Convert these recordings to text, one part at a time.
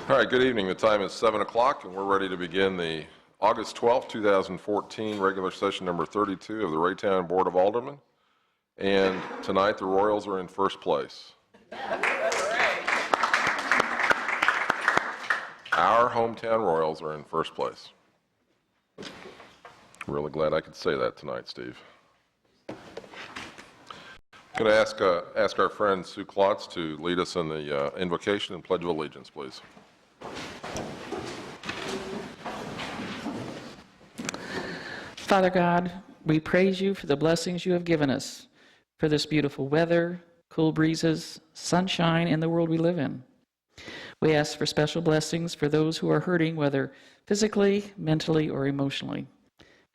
All right, good evening. The time is 7 o'clock, and we're ready to begin the August 12th, 2014 regular session number 32 of the Raytown Board of Aldermen. And tonight, the Royals are in first place. Our hometown Royals are in first place. Really glad I could say that tonight, Steve. Going to ask our friend Sue Klotz to lead us in the invocation and Pledge of Allegiance, please. Father God, we praise you for the blessings you have given us, for this beautiful weather, cool breezes, sunshine, and the world we live in. We ask for special blessings for those who are hurting, whether physically, mentally, or emotionally.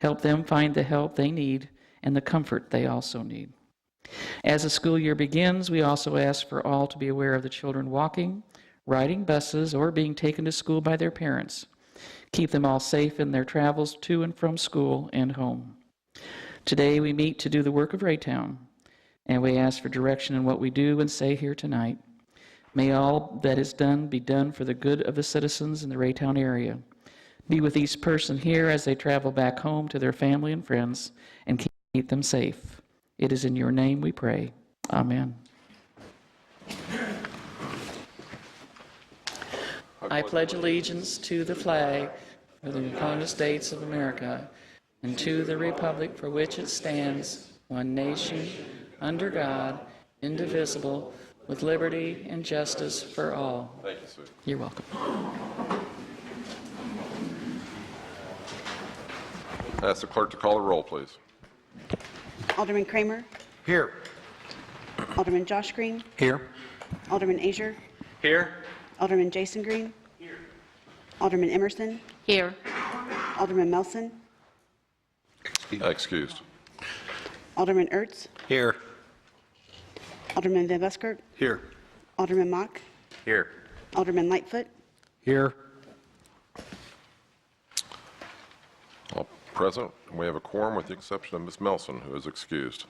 Help them find the help they need and the comfort they also need. As the school year begins, we also ask for all to be aware of the children walking, riding buses, or being taken to school by their parents. Keep them all safe in their travels to and from school and home. Today we meet to do the work of Raytown, and we ask for direction in what we do and say here tonight. May all that is done be done for the good of the citizens in the Raytown area. Be with each person here as they travel back home to their family and friends, and keep them safe. It is in your name we pray. Amen. I pledge allegiance to the flag of the United States of America and to the republic for which it stands, one nation, under God, indivisible, with liberty and justice for all. Thank you, Sue. You're welcome. Ask the clerk to call the roll, please. Alderman Kramer. Here. Alderman Josh Green. Here. Alderman Azier. Here. Alderman Jason Green. Here. Alderman Emerson. Here. Alderman Melson. Excused. Alderman Ertz. Here. Alderman Van Buskirk. Here. Alderman Mock. Here. Alderman Lightfoot. Here. All present. We have a quorum with the exception of Ms. Melson, who is excused.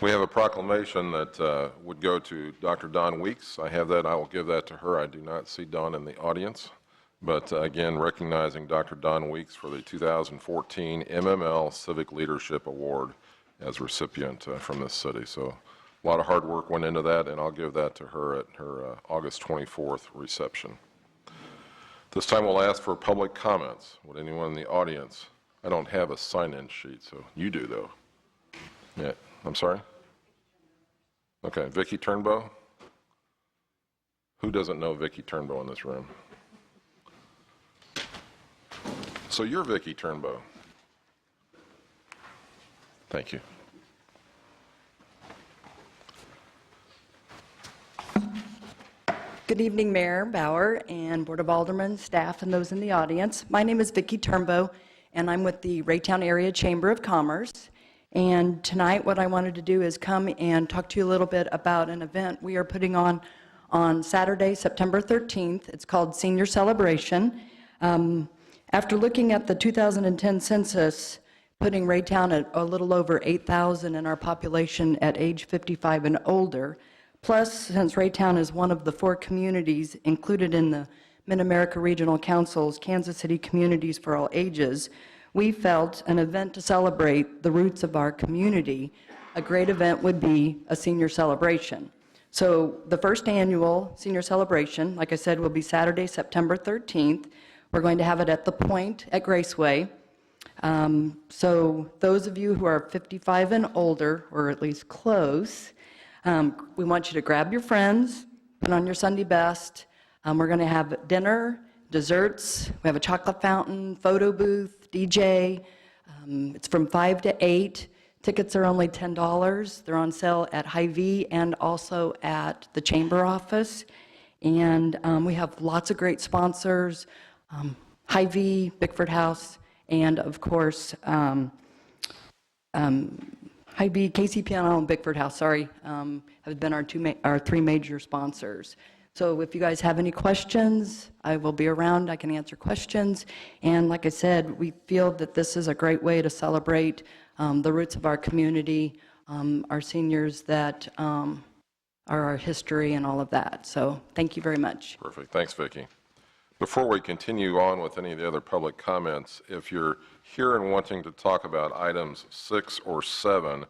We have a proclamation that would go to Dr. Don Weeks. I have that. I will give that to her. I do not see Don in the audience. But again, recognizing Dr. Don Weeks for the 2014 MML Civic Leadership Award as recipient from this city. So a lot of hard work went into that, and I'll give that to her at her August 24th reception. This time we'll ask for public comments. Would anyone in the audience? I don't have a sign-in sheet, so you do, though. Yeah, I'm sorry? Okay, Vicki Turnbow? Who doesn't know Vicki Turnbow in this room? So you're Vicki Turnbow. Thank you. Good evening, Mayor Bauer and Board of Aldermen, staff, and those in the audience. My name is Vicki Turnbow, and I'm with the Raytown Area Chamber of Commerce. And tonight what I wanted to do is come and talk to you a little bit about an event we are putting on Saturday, September 13th. It's called Senior Celebration. After looking at the 2010 census, putting Raytown at a little over 8,000 in our population at age 55 and older, plus since Raytown is one of the 4 communities included in the Mid-America Regional Council's Kansas City Communities for All Ages, we felt an event to celebrate the roots of our community, a great event would be a senior celebration. So the first annual senior celebration, like I said, will be Saturday, September 13th. We're going to have it at the Point at Graceway. So those of you who are 55 and older, or at least close, we want you to grab your friends, put on your Sunday best. We're going to have dinner, desserts. We have a chocolate fountain, photo booth, DJ. It's from 5 to 8. Tickets are only $10. They're on sale at Hy-Vee and also at the Chamber office. And we have lots of great sponsors, Hy-Vee, Bickford House, and of course, Hy-Vee, KC Piano, and Bickford House, sorry, have been our 3 major sponsors. So if you guys have any questions, I will be around. I can answer questions. And like I said, we feel that this is a great way to celebrate the roots of our community, our seniors that are our history and all of that. So thank you very much. Perfect. Thanks, Vicki. Before we continue on with any of the other public comments, if you're here and wanting to talk about items 6 or 7,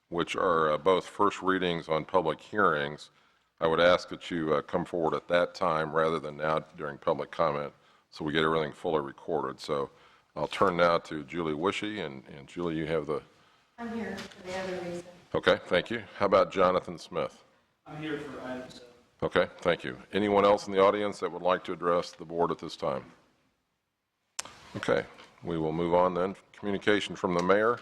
which are both first readings on public hearings, I would ask that you come forward at that time rather than now during public comment, so we get everything fully recorded. So I'll turn now to Julie Wishy, and Julie, you have the... I'm here for the other reason. Okay, thank you. How about Jonathan Smith? I'm here for item 7. Okay, thank you. Anyone else in the audience that would like to address the board at this time? Okay, we will move on then. Communication from the mayor.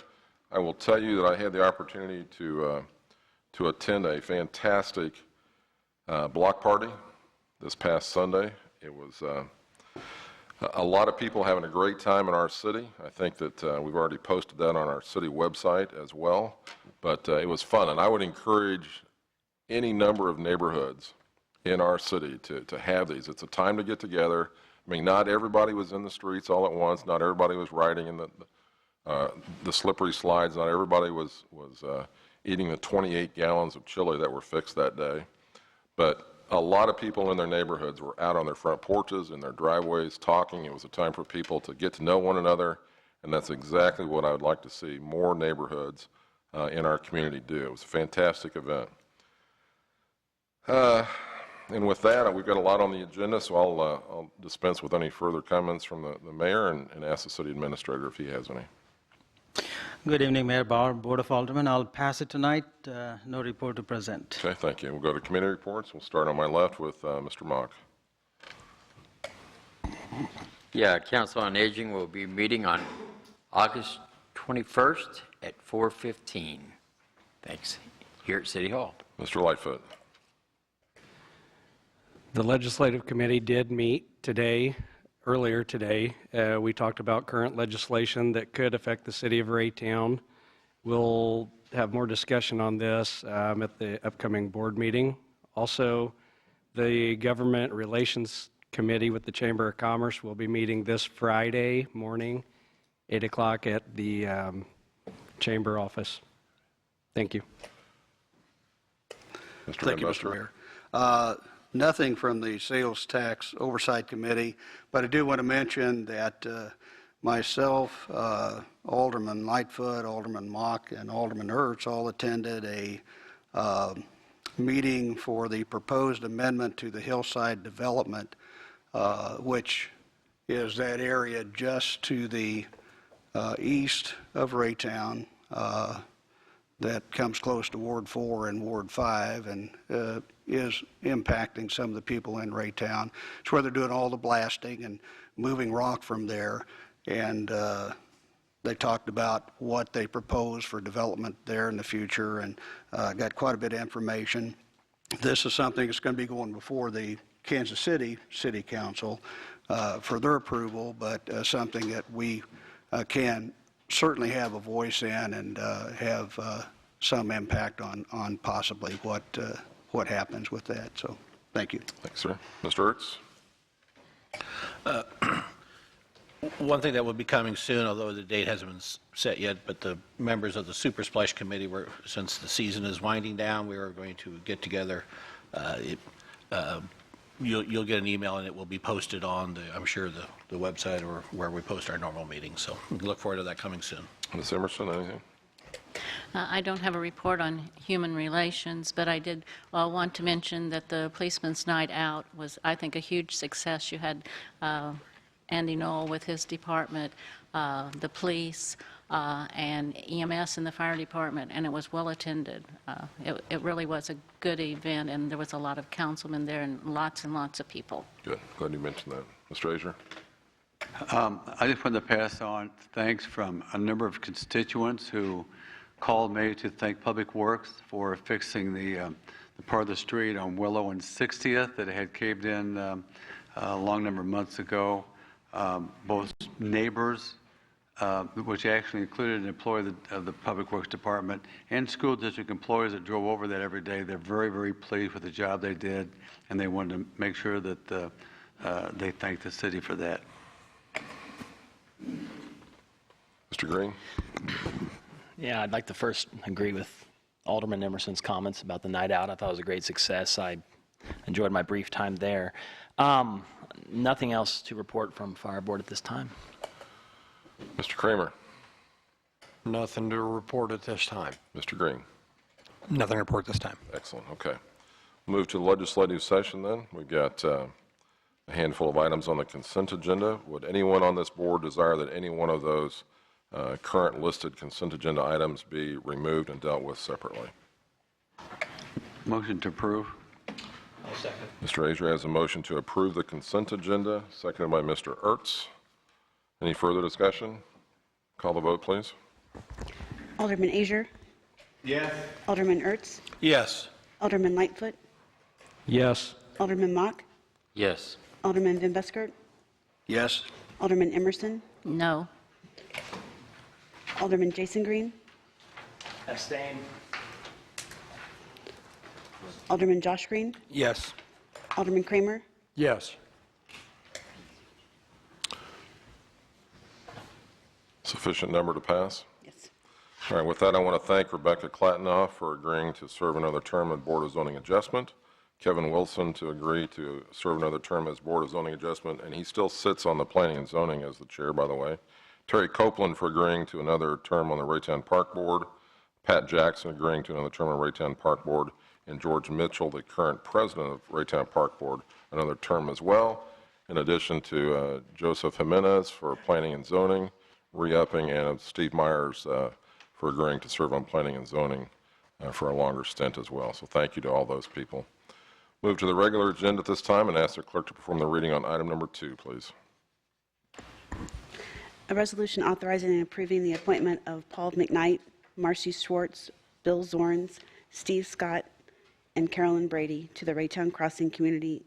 I will tell you that I had the opportunity to attend a fantastic block party this past Sunday. It was a lot of people having a great time in our city. I think that we've already posted that on our city website as well, but it was fun, and I would encourage any number of neighborhoods in our city to have these. It's a time to get together. I mean, not everybody was in the streets all at once. Not everybody was riding in the slippery slides. Not everybody was eating the 28 gallons of chili that were fixed that day. But a lot of people in their neighborhoods were out on their front porches, in their driveways, talking. It was a time for people to get to know one another, and that's exactly what I would like to see more neighborhoods in our community do. It was a fantastic event. And with that, we've got a lot on the agenda, so I'll dispense with any further comments from the mayor and ask the city administrator if he has any. Good evening, Mayor Bauer, Board of Aldermen. I'll pass it tonight. No report to present. Okay, thank you. We'll go to committee reports. We'll start on my left with Mr. Mock. Yeah, Council on Aging will be meeting on August 21st at 4:15. Thanks. Here at City Hall. Mr. Lightfoot. The Legislative Committee did meet today, earlier today. We talked about current legislation that could affect the city of Raytown. We'll have more discussion on this at the upcoming board meeting. Also, the Government Relations Committee with the Chamber of Commerce will be meeting this Friday morning, 8 o'clock at the Chamber office. Thank you. Mr. Thank you, Ambassador. Mr. Mayor. Nothing from the Sales Tax Oversight Committee, but I do want to mention that myself, Alderman Lightfoot, Alderman Mock, and Alderman Ertz all attended a meeting for the proposed amendment to the hillside development, which is that area just to the east of Raytown that comes close to Ward 4 and Ward 5 and is impacting some of the people in Raytown. It's where they're doing all the blasting and moving rock from there. And they talked about what they propose for development there in the future and got quite a bit of information. This is something that's going to be going before the Kansas City City Council for their approval, but something that we can certainly have a voice in and have some impact on possibly what happens with that. So, thank you. Thanks, sir. Mr. Ertz? One thing that will be coming soon, although the date hasn't been set yet, but the members of the Super Splash Committee, since the season is winding down, we are going to get together. You'll get an email, and it will be posted on, I'm sure, the website or where we post our normal meetings. So look forward to that coming soon. Ms. Emerson, anything? I don't have a report on human relations, but I did want to mention that the Policeman's Night Out was, I think, a huge success. You had Andy Knoll with his department, the police, and EMS in the fire department, and it was well attended. It really was a good event, and there was a lot of councilmen there and lots of people. Good. Glad you mentioned that. Mr. Azier? I just wanted to pass on thanks from a number of constituents who called me to thank Public Works for fixing the part of the street on Willow and 60th that had caved in a long number of months ago. Both neighbors, which actually included an employee of the Public Works Department, and school district employees that drove over that every day. They're very, very pleased with the job they did, and they wanted to make sure that they thanked the city for that. Mr. Green? Yeah, I'd like to first agree with Alderman Emerson's comments about the night out. I thought it was a great success. I enjoyed my brief time there. Nothing else to report from Fire Board at this time. Mr. Kramer. Nothing to report at this time. Mr. Green. Nothing to report this time. Excellent. Okay. Move to the legislative session then. We've got a handful of items on the consent agenda. Would anyone on this board desire that any one of those current listed consent agenda items be removed and dealt with separately? Motion to approve. Mr. Azar has a motion to approve the consent agenda, seconded by Mr. Ertz. Any further discussion? Call the vote, please. Alderman Azar. Yes. Alderman Ertz. Yes. Alderman Lightfoot. Yes. Alderman Mock. Yes. Alderman Van Buskirk. Yes? Alderman Emerson. No. Alderman Jason Green. Abstain. Alderman Josh Green. Yes. Alderman Kramer. Yes. Sufficient number to pass? Yes. All right, with that, I want to thank Rebecca Klatenoff for agreeing to serve another term on Board of Zoning Adjustment, Kevin Wilson to agree to serve another term as Board of Zoning Adjustment, and he still sits on the Planning and Zoning as the chair, by the way. Terry Copeland for agreeing to another term on the Raytown Park Board, Pat Jackson agreeing to another term on Raytown Park Board, and George Mitchell, the current president of Raytown Park Board, another term as well, in addition to Joseph Jimenez for Planning and Zoning, re-upping, and Steve Myers for agreeing to serve on Planning and Zoning for a longer stint as well. So thank you to all those people. Move to the regular agenda at this time and ask the clerk to perform the reading on item number 2, please. A resolution authorizing and approving the appointment of Paul McKnight, Marcy Schwartz, Bill Zorns, Steve Scott, and Carolyn Brady to the Raytown Crossing Community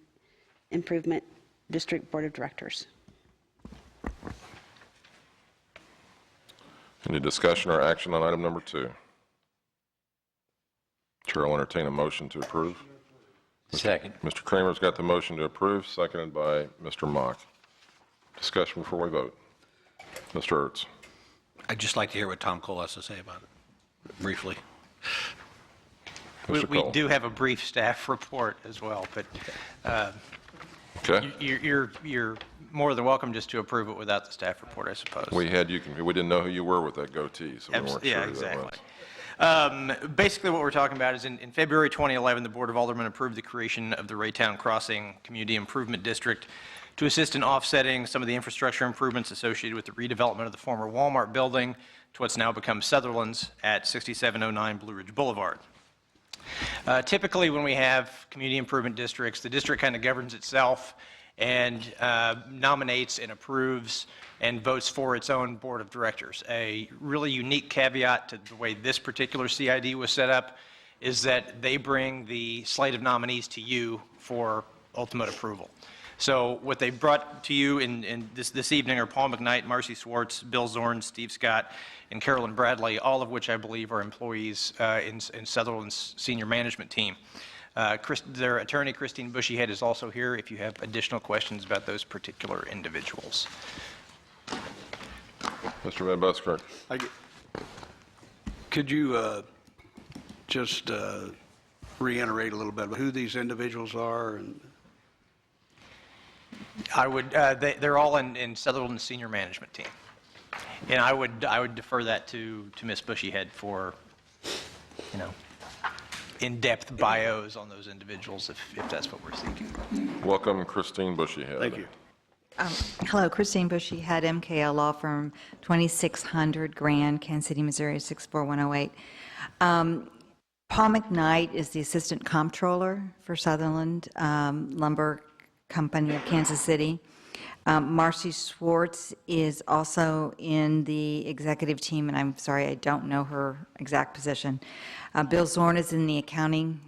Improvement District Board of Directors. Any discussion or action on item number 2? Chair will entertain a motion to approve. Second. Mr. Kramer's got the motion to approve, seconded by Mr. Mock. Discussion before we vote. Mr. Ertz. I'd just like to hear what Tom Cole has to say about it, briefly. Mr. We Cole. do have a brief staff report as well, but Okay. you're more than welcome just to approve it without the staff report, I suppose. We didn't know who you were with that goatee, so we weren't Yeah, sure who that exactly. was. Basically, what we're talking about is in February 2011, the Board of Aldermen approved the creation of the Raytown Crossing Community Improvement District to assist in offsetting some of the infrastructure improvements associated with the redevelopment of the former Walmart building to what's now become Sutherland's at 6709 Blue Ridge Boulevard. Typically, when we have community improvement districts, the district kind of governs itself and nominates and approves and votes for its own board of directors. A really unique caveat to the way this particular CID was set up is that they bring the slate of nominees to you for ultimate approval. So what they brought to you in this evening are Paul McKnight, Marcy Schwartz, Bill Zorn, Steve Scott, and Carolyn Bradley, all of which I believe are employees in Sutherland's senior management team. Their attorney, Christine Bushyhead, is also here if you have additional questions about those particular individuals. Mr. Van Buskirk. Could you just reiterate a little bit about who these individuals are? And I would. They're all in Sutherland's senior management team, and I would defer that to Ms. Bushyhead for, in-depth bios on those individuals if that's what we're seeking. Welcome, Christine Bushyhead. thank you. Hello, Christine Bushy, head MKL Law Firm, 2600 Grand, Kansas City, Missouri, 64108. Paul McKnight is the Assistant Comptroller for Sutherland Lumber Company of Kansas City. Marcy Schwartz is also in the executive team, and I'm sorry, I don't know her exact position. Bill Zorn is in the accounting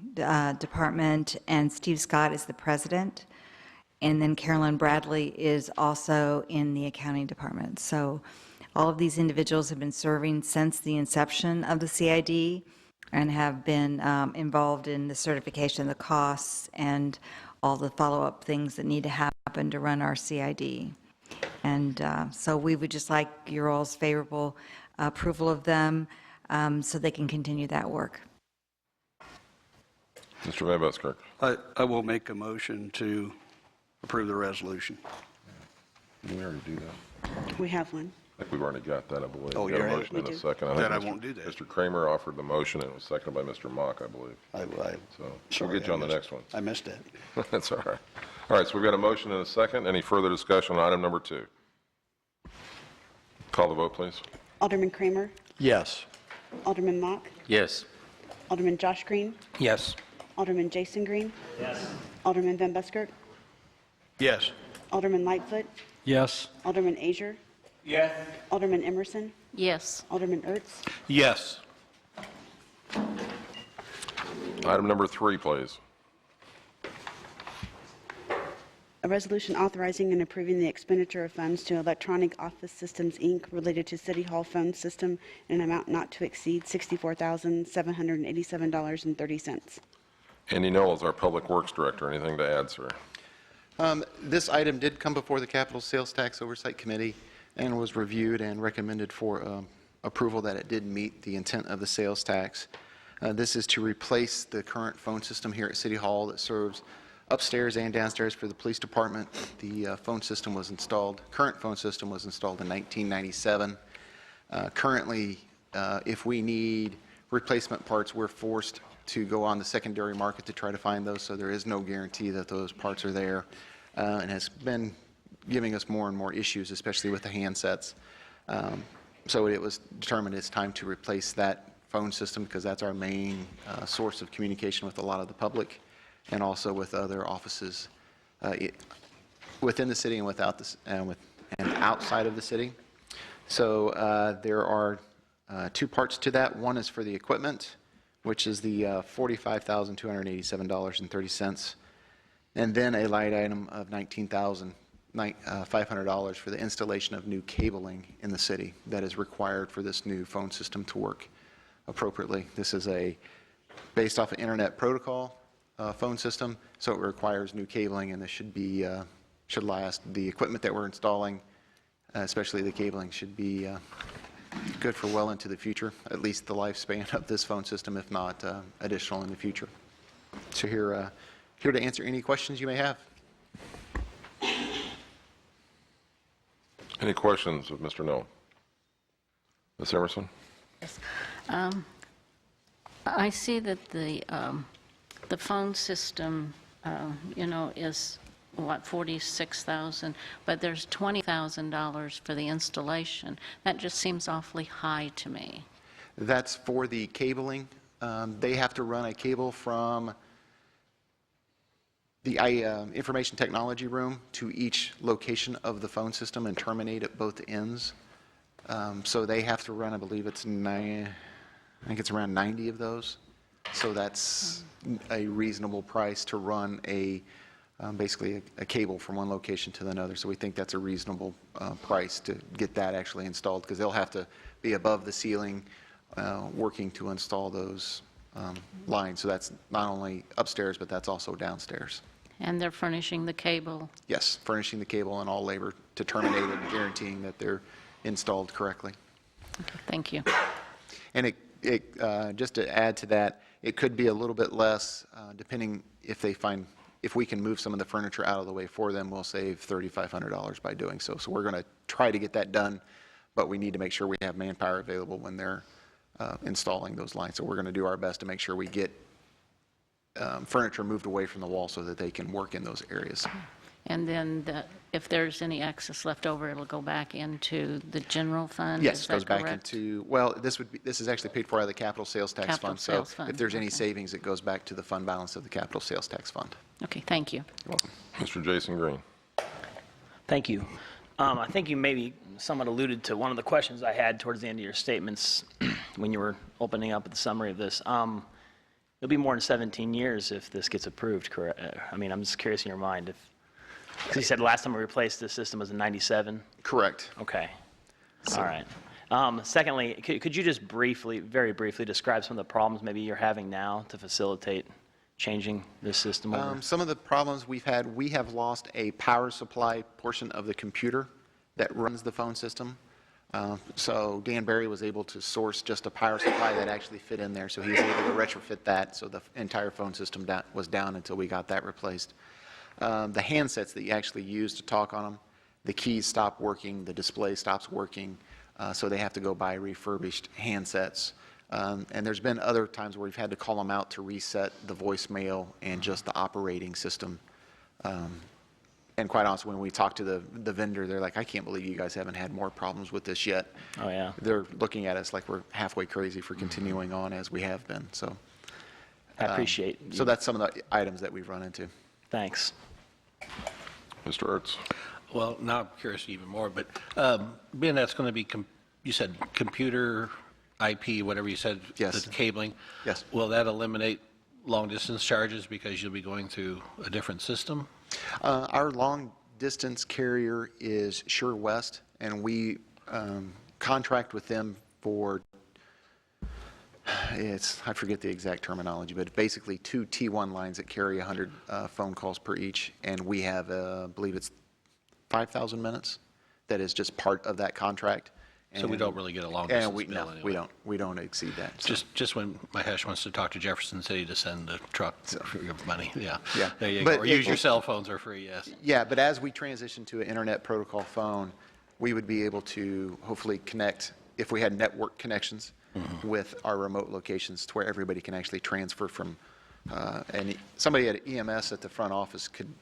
department, and Steve Scott is the president. And then Carolyn Bradley is also in the accounting department. So all of these individuals have been serving since the inception of the CID and have been involved in the certification of the costs and all the follow-up things that need to happen to run our CID. And so we would just like your all's favorable approval of them so they can continue that work. Mr. Van Buskirk. I will make a motion to approve the resolution. Did we already do that? We have one. I think we've already got that, I believe. Oh, We got a you're right. motion We and a do. second. Then I think won't do that. Mr. Kramer offered the motion, and it was seconded by Mr. Mock, I believe. So we'll get you on the next one. I missed that. That's all right. All right, so we've got a motion and a second. Any further discussion on item number 2? Call the vote, please. Alderman Kramer, Yes. Alderman Mock, Yes. Alderman Josh Green, Yes. Alderman Jason Green. Yes. Alderman Van Buskirk, Yes. Alderman Lightfoot, Yes. Alderman Azier. Yes. Alderman Emerson, Yes. Alderman Ertz, Yes. Item number 3, please. a resolution authorizing and approving the expenditure of funds to Electronic Office Systems, Inc. related to City Hall phone system in an amount not to exceed $64,787.30. Andy Knoll is our Public Works Director. Anything to add, sir? This item did come before the Capital Sales Tax Oversight Committee and was reviewed and recommended for approval that it did meet the intent of the sales tax. This is to replace the current phone system here at City Hall that serves upstairs and downstairs for the police department. The current phone system was installed in 1997. Currently, if we need replacement parts, we're forced to go on the secondary market to try to find those, so there is no guarantee that those parts are there, and has been giving us more and more issues, especially with the handsets. So it was determined it's time to replace that phone system because that's our main source of communication with a lot of the public and also with other offices within the city and and outside of the city. So there are 2 parts to that. One is for the equipment, which is the $45,287.30, and then a line item of $19,500 for the installation of new cabling in the city that is required for this new phone system to work appropriately. This is based off an internet protocol phone system, so it requires new cabling, and this should last. The equipment that we're installing, especially the cabling, should be good for well into the future, at least the lifespan of this phone system, if not additional in the future. So here to answer any questions you may have. Any questions of Mr. Knoll? Ms. Emerson? Yes. I see that the phone system, is, what, $46,000, but there's $20,000 for the installation. That just seems awfully high to me. That's for the cabling. They have to run a cable from the information technology room to each location of the phone system and terminate at both ends. So they have to run, I believe it's around 90 of those. So that's a reasonable price to run basically a cable from one location to another. So we think that's a reasonable price to get that actually installed, because they'll have to be above the ceiling working to install those lines. So that's not only upstairs, but that's also downstairs. And they're furnishing the cable. Yes, furnishing the cable and all labor to terminate it and guaranteeing that they're installed correctly. Okay, thank you. And just to add to that, it could be a little bit less depending if we can move some of the furniture out of the way for them, we'll save $3,500 by doing so. So we're going to try to get that done, but we need to make sure we have manpower available when they're installing those lines. So we're going to do our best to make sure we get furniture moved away from the wall so that they can work in those areas. And then if there's any excess left over, it'll go back into the general fund? Yes, Is it goes that back correct? this is actually paid for out of the capital sales tax Capital fund. sales So fund, if there's any okay. savings, it goes back to the fund balance of the capital sales tax fund. Okay, thank you. You're welcome. Mr. Jason Green? Thank you. I think you maybe somewhat alluded to one of the questions I had towards the end of your statements when you were opening up the summary of this. It'll be more than 17 years if this gets approved, correct? I mean, I'm just curious in your mind because you said last time we replaced this system was in 97? Correct. Okay. All right. Secondly, could you just very briefly describe some of the problems maybe you're having now to facilitate changing this system over? Some of the problems we've had, we have lost a power supply portion of the computer that runs the phone system. So Dan Barry was able to source just a power supply that actually fit in there, so he was able to retrofit that, so the entire phone system was down until we got that replaced. The handsets that you actually use to talk on them, the keys stop working, the display stops working, so they have to go buy refurbished handsets. And there's been other times where we've had to call them out to reset the voicemail and just the operating system. And quite honestly, when we talk to the vendor, they're like, I can't believe you guys haven't had more problems with this yet. Oh, yeah. They're looking at us like we're halfway crazy for continuing on as we have been, so. I appreciate So that's some of the items that we've run into. Thanks. Mr. Ertz. Well, now I'm curious even more, but being that's going to be, you said computer, IP, whatever you said, Yes. the cabling. Yes. Will that eliminate long-distance charges because you'll be going through a different system? Our long-distance carrier is Sure West, and we contract with them for, I forget the exact terminology, but basically 2 T1 lines that carry 100 phone calls per each, and we have, I believe it's 5,000 minutes that is just part of that contract. So we don't really get a long-distance bill anyway? No, we don't exceed that. So. Just when Mahesh wants to talk to Jefferson City to send a truck for your money, yeah. Yeah. There you But go. Or use your cell phones are free, yes. Yeah, but as we transition to an internet protocol phone, we would be able to hopefully connect, if we had network connections, with our remote locations to where everybody can actually transfer from, and somebody at EMS at the front office could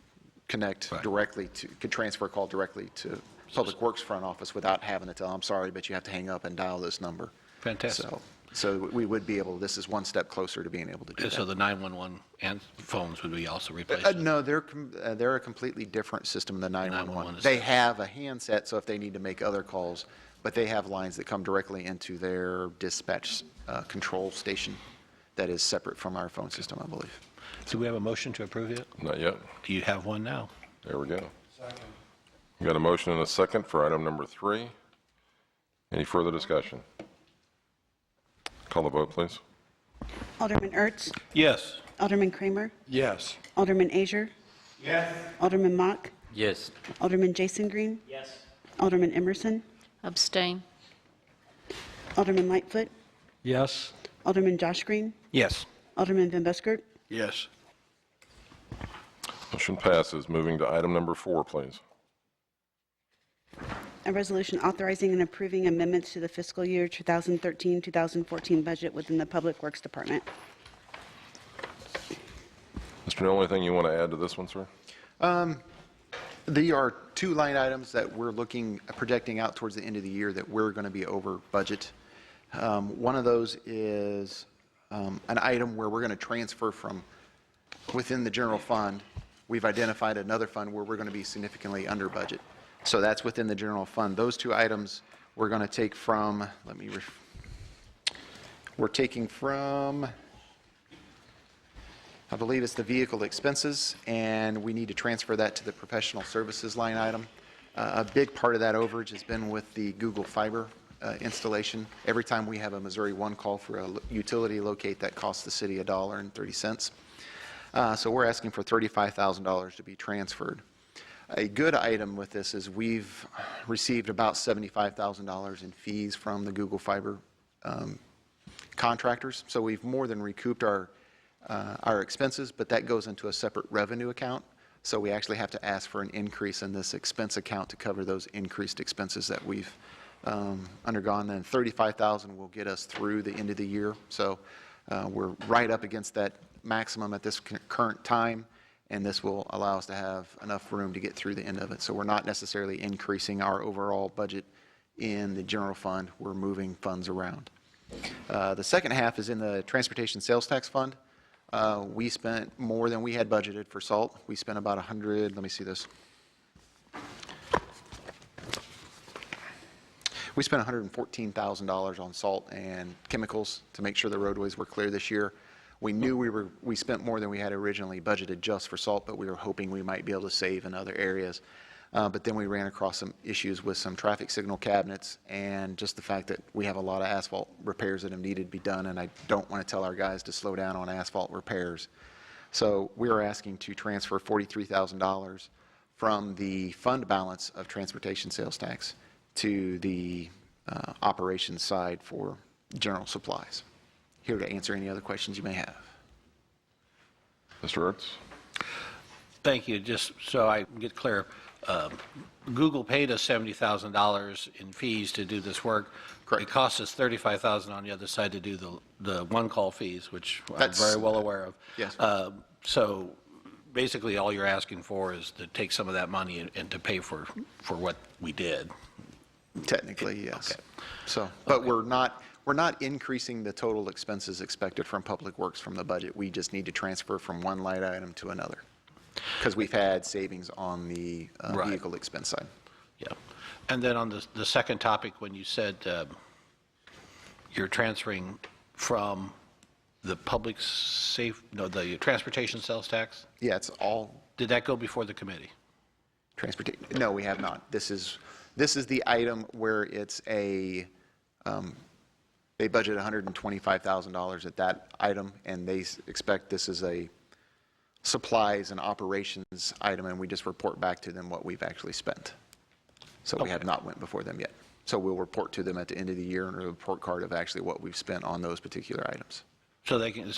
connect directly to, could transfer a call directly to Public Works front office without having to tell, I'm sorry, but you have to hang up and dial this number. Fantastic. So we would be able, this is one step closer to being able to do that. So the 911 and phones would be also replaced? No, they're a completely different system than 911. 911 They have a handset, so if they need to make other calls, but they have lines that come directly into their dispatch control station that is separate from our phone system, I believe. Do we have a motion to approve yet? Not yet. Do you have one now? There we go. We got a motion and a second for item number 3. Any further discussion? Call the vote, please. Alderman Ertz? Yes. Alderman Kramer? Yes. Alderman Azier? Yes. Alderman Mock? Yes. Alderman Jason Green? Yes. Alderman Emerson? Abstain. Alderman Lightfoot? Yes. Alderman Josh Green? Yes. Alderman Van Buskirk? Yes. Motion passes. Moving to item number 4, please. A resolution authorizing and approving amendments to the fiscal year 2013-2014 budget within the Public Works Department. Mr. Neal, anything you want to add to this one, sir? There are 2 line items that we're projecting out towards the end of the year that we're going to be over budget. One of those is an item where we're going to transfer from within the general fund. We've identified another fund where we're going to be significantly under budget. So that's within the general fund. Those 2 items we're going to take from, we're taking from, I believe it's the vehicle expenses, and we need to transfer that to the professional services line item. A big part of that overage has been with the Google Fiber installation. Every time we have a Missouri One call for a utility locate, that costs the city $1.30. So we're asking for $35,000 to be transferred. A good item with this is we've received about $75,000 in fees from the Google Fiber contractors. So we've more than recouped our expenses, but that goes into a separate revenue account. So we actually have to ask for an increase in this expense account to cover those increased expenses that we've undergone. Then $35,000 will get us through the end of the year. So we're right up against that maximum at this current time, and this will allow us to have enough room to get through the end of it. So we're not necessarily increasing our overall budget in the general fund. We're moving funds around. The second half is in the transportation sales tax fund. We spent more than we had budgeted for salt. We spent about 100, let me see this. We spent $114,000 on salt and chemicals to make sure the roadways were clear this year. We knew we spent more than we had originally budgeted just for salt, but we were hoping we might be able to save in other areas. But then we ran across some issues with some traffic signal cabinets and just the fact that we have a lot of asphalt repairs that have needed to be done, and I don't want to tell our guys to slow down on asphalt repairs. So we are asking to transfer $43,000 from the fund balance of transportation sales tax to the operations side for general supplies. Here to answer any other questions you may have. Mr. Ertz? Thank you. Just so I get clear, Google paid us $70,000 in fees to do this work. Correct. It costs us $35,000 on the other side to do the one-call fees, which That's- I'm very well aware of. Yes. So basically, all you're asking for is to take some of that money and to pay for what we did. Technically, yes. Okay. So, but we're not increasing the total expenses expected from Public Works from the budget. We just need to transfer from one line item to another, because we've had savings on the Right. vehicle expense side. Yeah. And then on the second topic, when you said you're transferring from the the transportation sales tax, Yeah, it's all did that go before the committee? transportation. No, we have not. This is the item where it's they budget $125,000 at that item, and they expect this is a supplies and operations item, and we just report back to them what we've actually spent. So we have not went before them yet. So we'll report to them at the end of the year and a report card of actually what we've spent on those particular items. So they can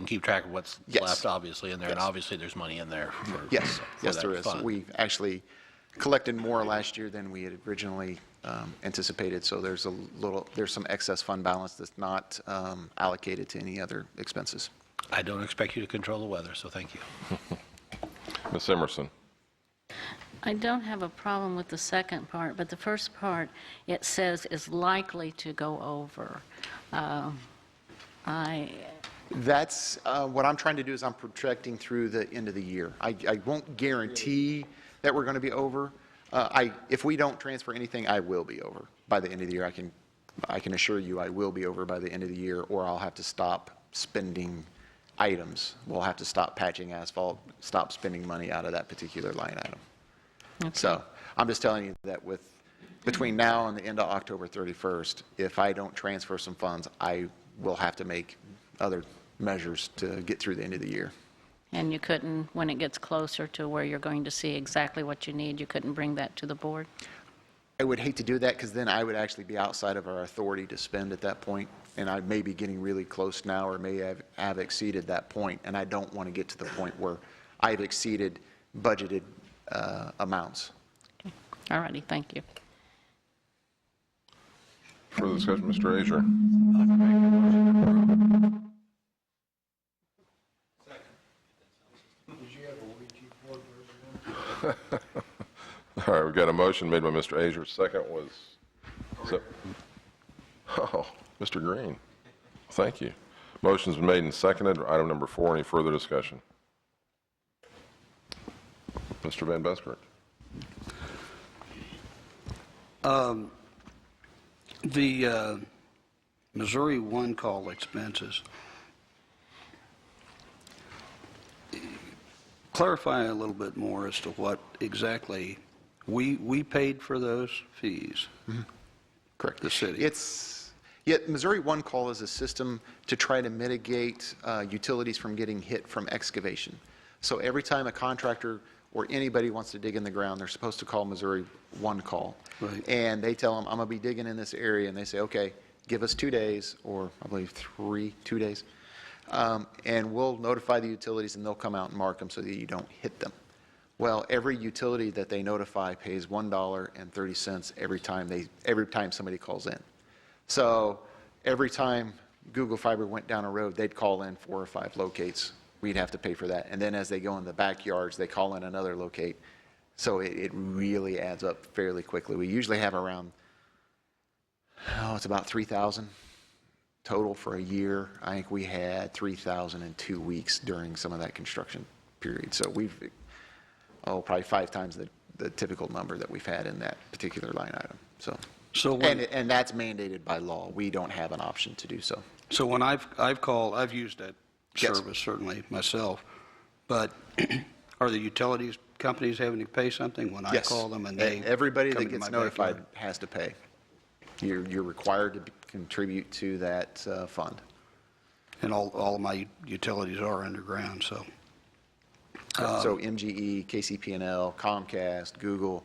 keep track of what's Yes. left, obviously, in there, and Yes. obviously there's money in there for Yes, for yes, that there is. fund. We've actually collected more last year than we had originally anticipated, so there's some excess fund balance that's not allocated to any other expenses. I don't expect you to control the weather, so thank you. Ms. Emerson? I don't have a problem with the second part, but the first part, it says is likely to go over. That's what I'm trying to do is I'm projecting through the end of the year. I won't guarantee that we're going to be over. If we don't transfer anything, I will be over by the end of the year. I can assure you I will be over by the end of the year, or I'll have to stop spending items. We'll have to stop patching asphalt, stop spending money out of that particular line item. Okay. So I'm just telling you that between now and the end of October 31st, if I don't transfer some funds, I will have to make other measures to get through the end of the year. And you couldn't, when it gets closer to where you're going to see exactly what you need, you couldn't bring that to the board? I would hate to do that because then I would actually be outside of our authority to spend at that point, and I may be getting really close now or may have exceeded that point, and I don't want to get to the point where I've exceeded budgeted amounts. Okay. All righty, thank you. Further discussion, Mr. Azier? All right, we've got a motion made by Mr. Azier. Second was, Mr. Green. Thank you. Motion's been made and seconded. Item number 4, any further discussion? Mr. Van Buskirk. The Missouri one-call expenses, clarify a little bit more as to what exactly we paid for those fees. Correct. The city. Missouri One Call is a system to try to mitigate utilities from getting hit from excavation. So every time a contractor or anybody wants to dig in the ground, they're supposed to call Missouri One Call. Right. And they tell them, I'm going to be digging in this area, and they say, okay, give us 2 days, or I believe 2 days, and we'll notify the utilities, and they'll come out and mark them so that you don't hit them. Well, every utility that they notify pays $1.30 every time somebody calls in. So every time Google Fiber went down a road, they'd call in 4 or 5 locates. We'd have to pay for that. And then as they go in the backyards, they call in another locate. So it really adds up fairly quickly. We usually have around, it's about 3,000 total for a year. I think we had 3,000 in 2 weeks during some of that construction period. So we've, probably 5 times the typical number that we've had in that particular line item. And that's mandated by law. We don't have an option to do so. So when I've called, I've used that Yes. service certainly myself, but are the utilities companies having to pay something when I Yes. call them and they Everybody come that into gets my notified backyard? has to pay. You're required to contribute to that fund. And all of my utilities are underground, so. So MGE, KCP&L, Comcast, Google,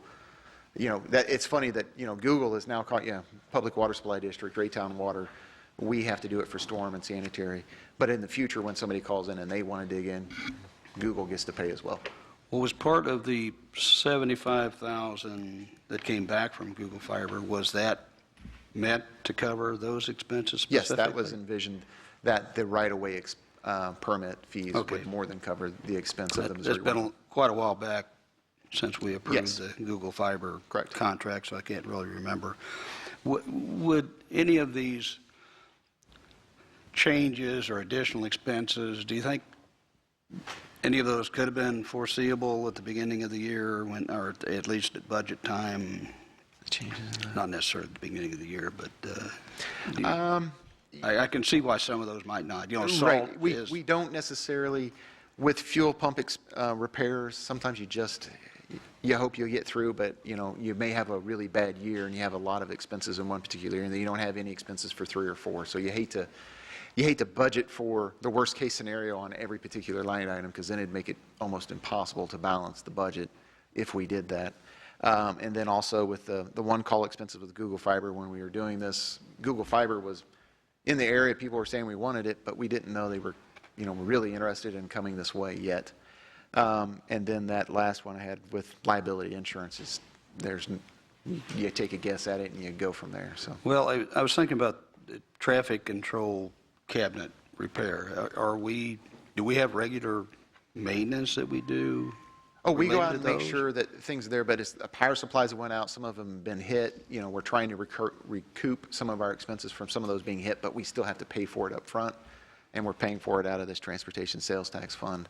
that it's funny that, Google is now called, Public Water Supply District, Raytown Water. We have to do it for storm and sanitary. But in the future, when somebody calls in and they want to dig in, Google gets to pay as well. What was part of the 75,000 that came back from Google Fiber, was that meant to cover those expenses specifically? Yes, that was envisioned, that the right-of-way permit fees Okay. would more than cover the expense of the It's Missouri been Water. quite a while back since we approved Yes. the Google Fiber Correct. contract, so I can't really remember. Would any of these changes or additional expenses, do you think any of those could have been foreseeable at the beginning of the year, or at least at budget time? Not necessarily at the beginning of the year, but I can see why some of those might not. Salt Right. is... We don't necessarily, with fuel pump repairs, sometimes you hope you'll get through, but, you may have a really bad year and you have a lot of expenses in one particular year, and then you don't have any expenses for 3 or 4. So you hate to budget for the worst-case scenario on every particular line item, because then it'd make it almost impossible to balance the budget if we did that. And then also with the one-call expenses with Google Fiber, when we were doing this, Google Fiber was in the area, people were saying we wanted it, but we didn't know they were, really interested in coming this way yet. And then that last one I had with liability insurance you take a guess at it and you go from there, so. Well, I was thinking about the traffic control cabinet repair. Do we have regular maintenance that we do? Oh, we go out related and to make those? sure that things are there, but it's power supplies that went out, some of them have been hit. We're trying to recoup some of our expenses from some of those being hit, but we still have to pay for it up front, and we're paying for it out of this transportation sales tax fund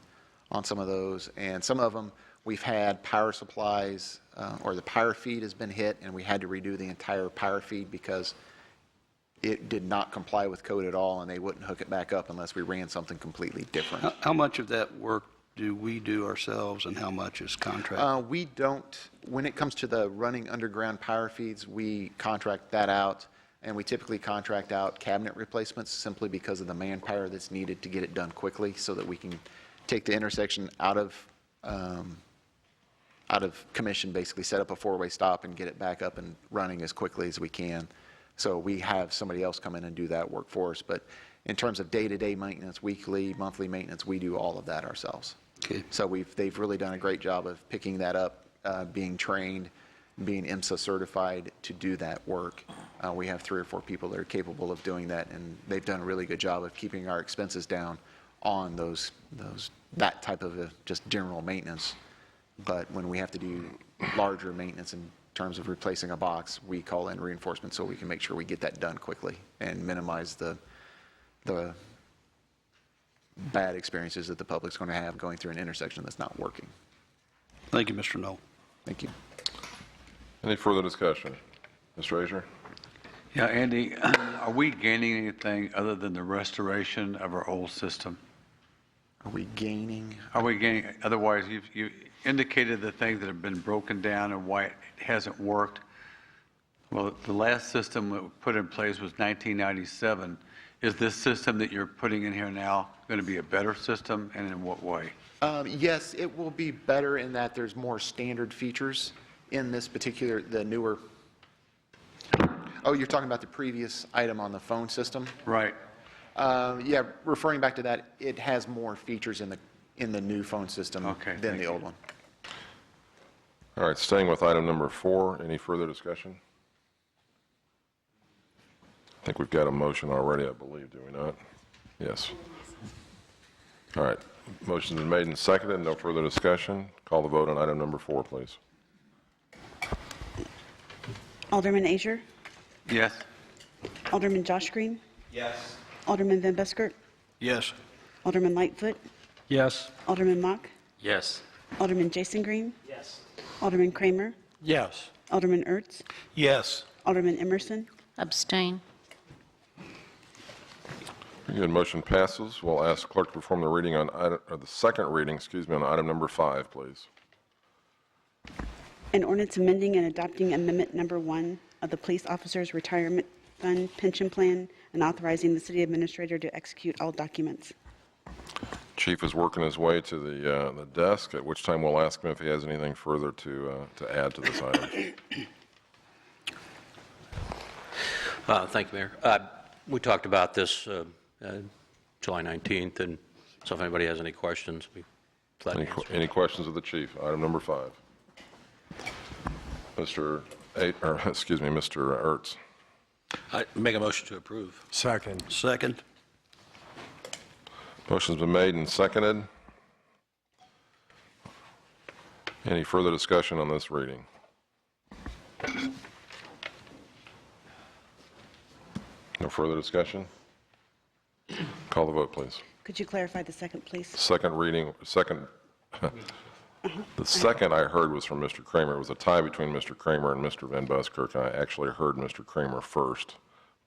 on some of those. And some of them, we've had power supplies, or the power feed has been hit, and we had to redo the entire power feed because it did not comply with code at all, and they wouldn't hook it back up unless we ran something completely different. How much of that work do we do ourselves, and how much is contract? We don't, when it comes to the running underground power feeds, we contract that out, and we typically contract out cabinet replacements simply because of the manpower that's needed to get it done quickly, so that we can take the intersection out of commission, basically set up a 4-way stop and get it back up and running as quickly as we can. So we have somebody else come in and do that work for us. But in terms of day-to-day maintenance, weekly, monthly maintenance, we do all of that ourselves. Okay. So they've really done a great job of picking that up, being trained, being IMSA certified to do that work. We have 3 or 4 people that are capable of doing that, and they've done a really good job of keeping our expenses down on that type of just general maintenance. But when we have to do larger maintenance in terms of replacing a box, we call in reinforcement so we can make sure we get that done quickly and minimize the bad experiences that the public's going to have going through an intersection that's not working. Thank you, Mr. Knoll. Thank you. Any further discussion? Mr. Frazier? Yeah, Andy, are we gaining anything other than the restoration of our old system? Are we gaining? Are we gaining, otherwise, you indicated the things that have been broken down and why it hasn't worked. Well, the last system that was put in place was 1997. Is this system that you're putting in here now going to be a better system, and in what way? Yes, it will be better in that there's more standard features in this particular, the newer. Oh, you're talking about the previous item on the phone system? Right. Yeah, referring back to that, it has more features in the new phone system than the old one. All right, staying with item number 4, any further discussion? I think we've got a motion already, I believe, do we not? Yes. All right, motion's been made and seconded, no further discussion. Call the vote on item number 4, please. Alderman Azier? Yes. Alderman Josh Green? Yes. Alderman Van Buskirk? Yes. Alderman Lightfoot? Yes. Alderman Mock? Yes. Alderman Jason Green? Yes. Alderman Kramer? Yes. Alderman Ertz? Yes. Alderman Emerson? Abstain. Very good, motion passes. We'll ask clerk to perform the reading on the second reading, on item number 5, please. An ordinance amending and adopting Amendment Number 1 of the Police Officers Retirement Fund Pension Plan and authorizing the city administrator to execute all documents. Chief is working his way to the desk, at which time we'll ask him if he has anything further to add to this item. Thank you, Mayor. We talked about this July 19th, and so if anybody has any questions, we'd glad to answer. Any questions of the chief? Item number 5. Mr. Ertz. I make a motion to approve. Second. Second. Motion's been made and seconded. Any further discussion on this reading? No further discussion? Call the vote, please. Could you clarify the second, please? Second reading, the second I heard was from Mr. Kramer. It was a tie between Mr. Kramer and Mr. Van Buskirk. I actually heard Mr. Kramer first,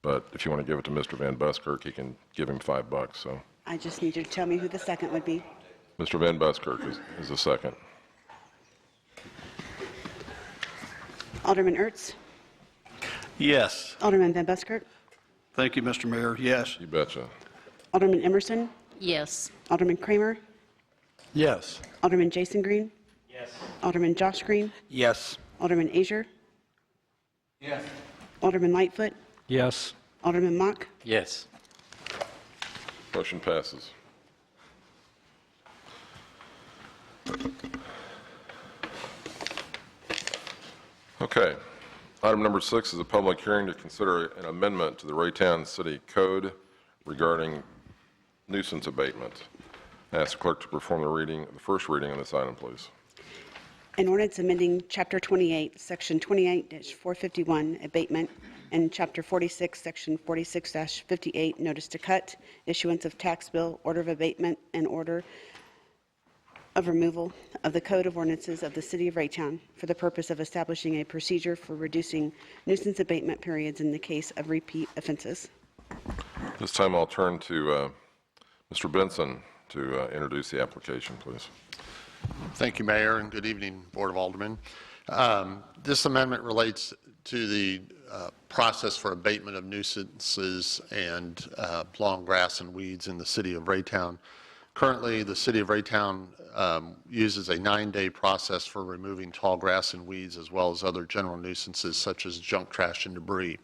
but if you want to give it to Mr. Van Buskirk, he can give him $5, so. I just need you to tell me who the second would be. Mr. Van Buskirk is the second. Alderman Ertz? Yes. Alderman Van Buskirk? Thank you, Mr. Mayor. Yes. You betcha. Alderman Emerson? Yes. Alderman Kramer? Yes. Alderman Jason Green? Yes. Alderman Josh Green? Yes. Alderman Azier? Yes. Alderman Lightfoot? Yes. Alderman Mock? Yes. Motion passes. Okay. Item number 6 is a public hearing to consider an amendment to the Raytown City Code regarding nuisance abatement. I ask the clerk to perform the first reading on this item, please. An ordinance amending Chapter 28, Section 28-451, abatement, and Chapter 46, Section 46-58, notice to cut, issuance of tax bill, order of abatement, and order of removal of the Code of Ordinances of the City of Raytown for the purpose of establishing a procedure for reducing nuisance abatement periods in the case of repeat offenses. This time I'll turn to Mr. Benson to introduce the application, please. Thank you, Mayor, and good evening, Board of Aldermen. This amendment relates to the process for abatement of nuisances and long grass and weeds in the City of Raytown. Currently, the City of Raytown uses a 9-day process for removing tall grass and weeds, as well as other general nuisances such as junk, trash, and debris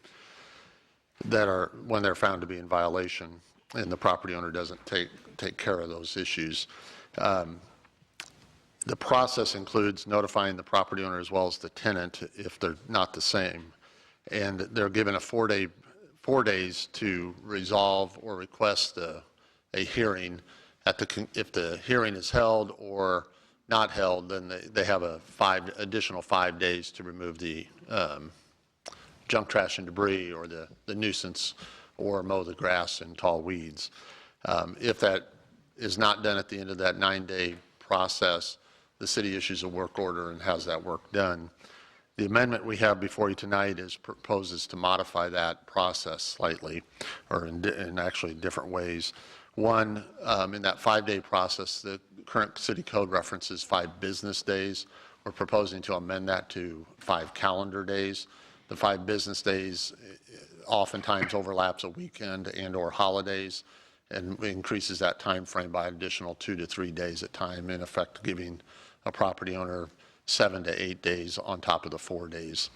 that are, when they're found to be in violation and the property owner doesn't take care of those issues. The process includes notifying the property owner as well as the tenant if they're not the same. And they're given a 4 days to resolve or request a hearing. If the hearing is held or not held, then they have a additional 5 days to remove the junk, trash, and debris, or the nuisance, or mow the grass and tall weeds. If that is not done at the end of that 9-day process, the city issues a work order and has that work done. The amendment we have before you tonight proposes to modify that process slightly, or in actually different ways. One, in that 5-day process, the current city code references 5 business days. We're proposing to amend that to 5 calendar days. The 5 business days oftentimes overlaps a weekend and or holidays, and increases that time frame by an additional 2 to 3 days at time, in effect giving a property owner 7 to 8 days on top of the 4 days.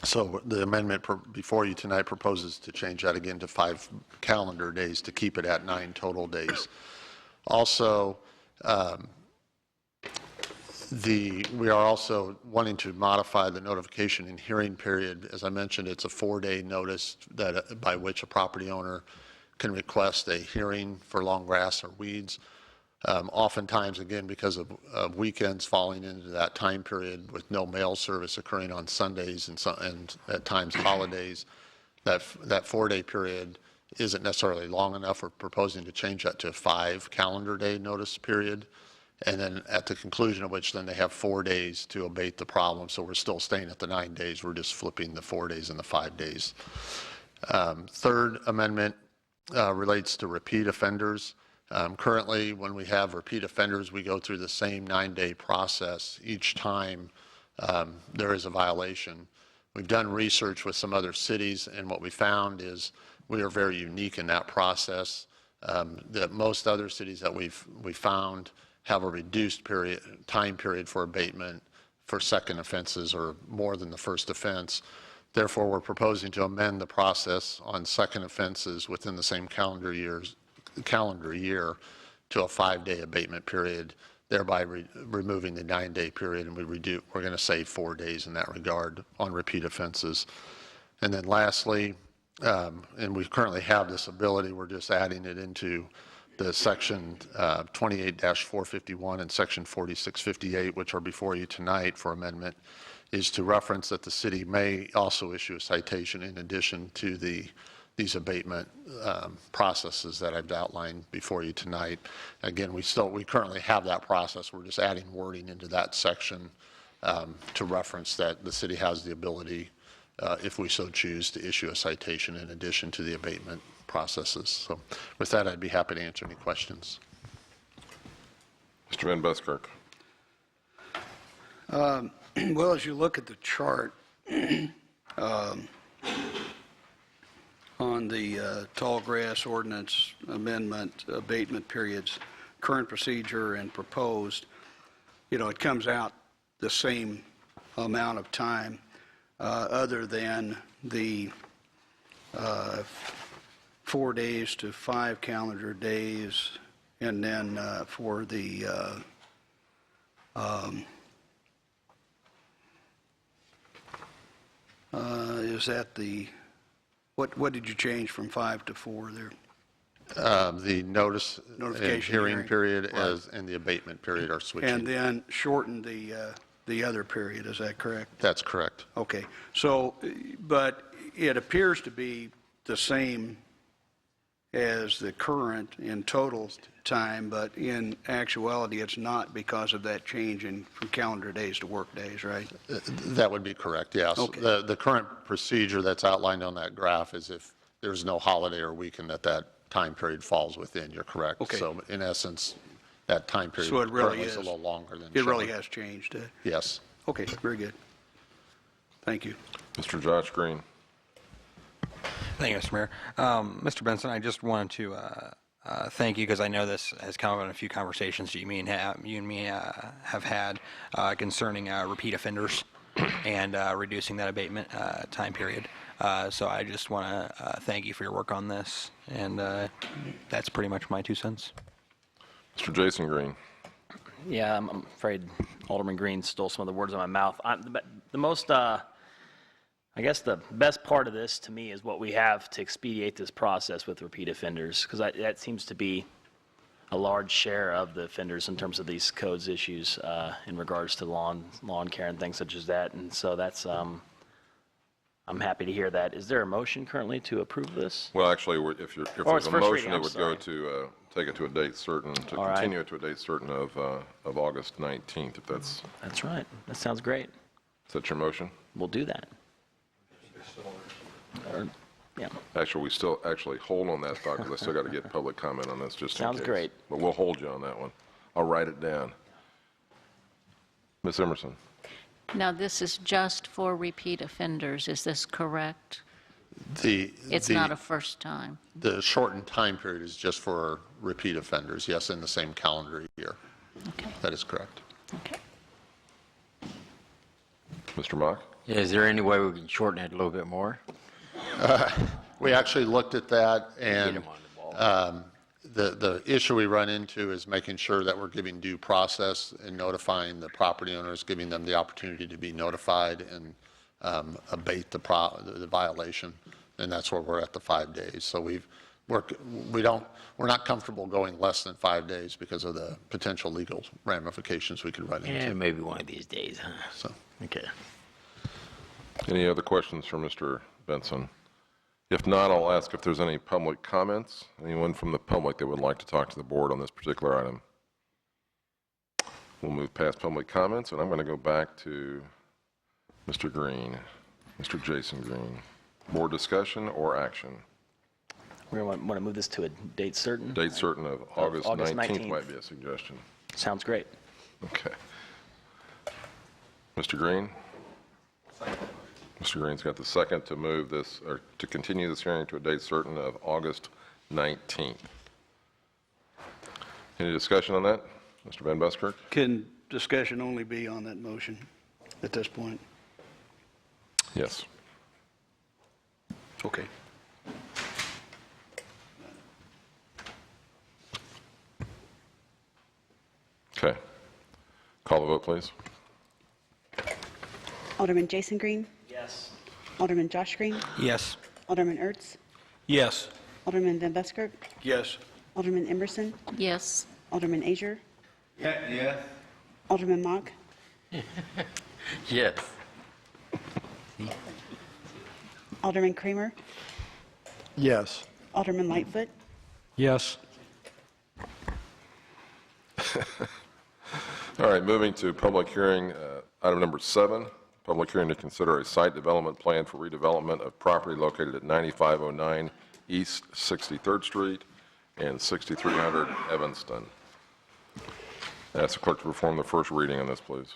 So the amendment before you tonight proposes to change that again to 5 calendar days to keep it at 9 total days. Also, we are also wanting to modify the notification and hearing period. As I mentioned, it's a 4-day notice by which a property owner can request a hearing for long grass or weeds. Oftentimes, again, because of weekends falling into that time period with no mail service occurring on Sundays and at times holidays, that 4-day period isn't necessarily long enough. We're proposing to change that to a 5 calendar day notice period, and then at the conclusion of which then they have 4 days to abate the problem. So we're still staying at the 9 days. We're just flipping the 4 days and the 5 days. Third amendment relates to repeat offenders. Currently, when we have repeat offenders, we go through the same 9-day process each time there is a violation. We've done research with some other cities, and what we found is we are very unique in that process. that most other cities that we found have a reduced time period for abatement for second offenses or more than the first offense. Therefore, we're proposing to amend the process on second offenses within the same calendar year to a 5-day abatement period, thereby removing the 9-day period, and we're going to save 4 days in that regard on repeat offenses. And then lastly, and we currently have this ability, we're just adding it into the section 28-451 and section 4658, which are before you tonight for amendment, is to reference that the city may also issue a citation in addition to these abatement processes that I've outlined before you tonight. Again, we currently have that process. We're just adding wording into that section to reference that the city has the ability, if we so choose, to issue a citation in addition to the abatement processes. So with that, I'd be happy to answer any questions. Mr. Van Buskirk. Well, as you look at the chart on the tall grass ordinance amendment abatement periods, current procedure and proposed, it comes out the same amount of time other than the 4 days to 5 calendar days, and then for the is that the, what did you change from 5 to 4 there? The notification and hearing period right. And the abatement period are switching. And then shorten the other period, is that correct? That's correct. Okay. So, but it appears to be the same as the current in total time, but in actuality, it's not because of that change from calendar days to work days, right? That would be correct, yes. Okay. The current procedure that's outlined on that graph is if there's no holiday or weekend that time period falls within, you're correct. Okay. So in essence, that time period So it really currently is a little longer than It really shown. has changed. Yes. Okay, very good. Thank you. Mr. Josh Green. Thank you, Mr. Mayor. Mr. Benson, I just wanted to thank you because I know this has come up in a few conversations you and me have had concerning repeat offenders and reducing that abatement time period. So I just want to thank you for your work on this, and that's pretty much my 2 cents. Mr. Jason Green. Yeah, I'm afraid Alderman Green stole some of the words out of my mouth. The most, I guess the best part of this to me is what we have to expedite this process with repeat offenders, because that seems to be a large share of the offenders in terms of these codes issues in regards to lawn care and things such as that. And so that's, I'm happy to hear that. Is there a motion currently to approve this? Well, actually, if it's there's a first motion, reading, it I'm would sorry. go to take it to a date certain, to All right. continue it to a date certain of August 19th, if that's... That's right. That sounds great. Is that your motion? We'll do that. Yeah. Actually, we still hold on that thought, because I still got to get public comment on this, just in case. Sounds great. But we'll hold you on that one. I'll write it down. Ms. Emerson. Now, this is just for repeat offenders, is this correct? It's The- not a first time. The shortened time period is just for repeat offenders, yes, in the same calendar year. Okay. That is correct. Okay. Mr. Mock? Yeah, is there any way we can shorten it a little bit more? We actually looked at that, and Get 'em on the ball. the issue we run into is making sure that we're giving due process and notifying the property owners, giving them the opportunity to be notified and abate the violation, and that's where we're at the 5 days. So we're not comfortable going less than 5 days because of the potential legal ramifications we could run into. Yeah, maybe one of these days, huh? So. Okay. Any other questions for Mr. Benson? If not, I'll ask if there's any public comments. Anyone from the public that would like to talk to the board on this particular item? We'll move past public comments, and I'm going to go back to Mr. Green, Mr. Jason Green. Board discussion or action? We're going to want to move this to a date certain? Date certain of August August 19th 19th. might be a suggestion. Sounds great. Okay. Mr. Green? Mr. Green's got the second to move this, or to continue this hearing to a date certain of August 19th. Any discussion on that? Mr. Van Buskirk? Can discussion only be on that motion at this point? Yes. Okay. Okay. Call the vote, please. Alderman Jason Green, Yes. Alderman Josh Green, Yes. Alderman Ertz, Yes. Alderman Van Buskirk, Yes. Alderman Emerson, Yes. Alderman Azier, Yes. Alderman Mock, Yes. Alderman Kramer, Yes. Alderman Lightfoot, Yes. All right, moving to public hearing, item number 7, public hearing to consider a site development plan for redevelopment of property located at 9509 East 63rd Street and 6300 Evanston. Ask the clerk to perform the first reading on this, please.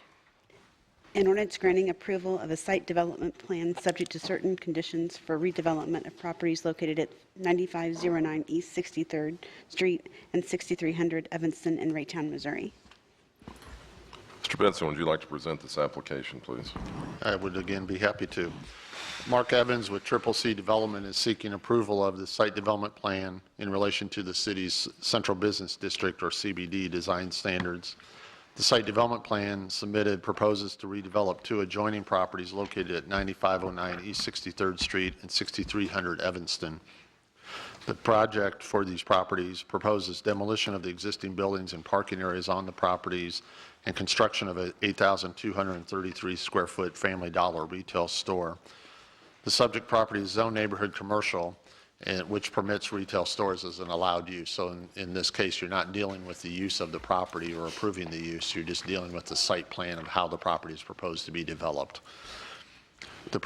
an ordinance granting approval of a site development plan subject to certain conditions for redevelopment of properties located at 9509 East 63rd Street and 6300 Evanston in Raytown, Missouri. Mr. Benson, would you like to present this application, please? I would again be happy to. Mark Evans with Triple C Development is seeking approval of the site development plan in relation to the city's Central Business District, or CBD, design standards. The site development plan submitted proposes to redevelop 2 adjoining properties located at 9509 East 63rd Street and 6300 Evanston. The project for these properties proposes demolition of the existing buildings and parking areas on the properties and construction of a 8,233 square foot Family Dollar retail store. The subject property is zoned neighborhood commercial, which permits retail stores as an allowed use. So in this case, you're not dealing with the use of the property or approving the use. You're just dealing with the site plan of how the property is proposed to be developed. The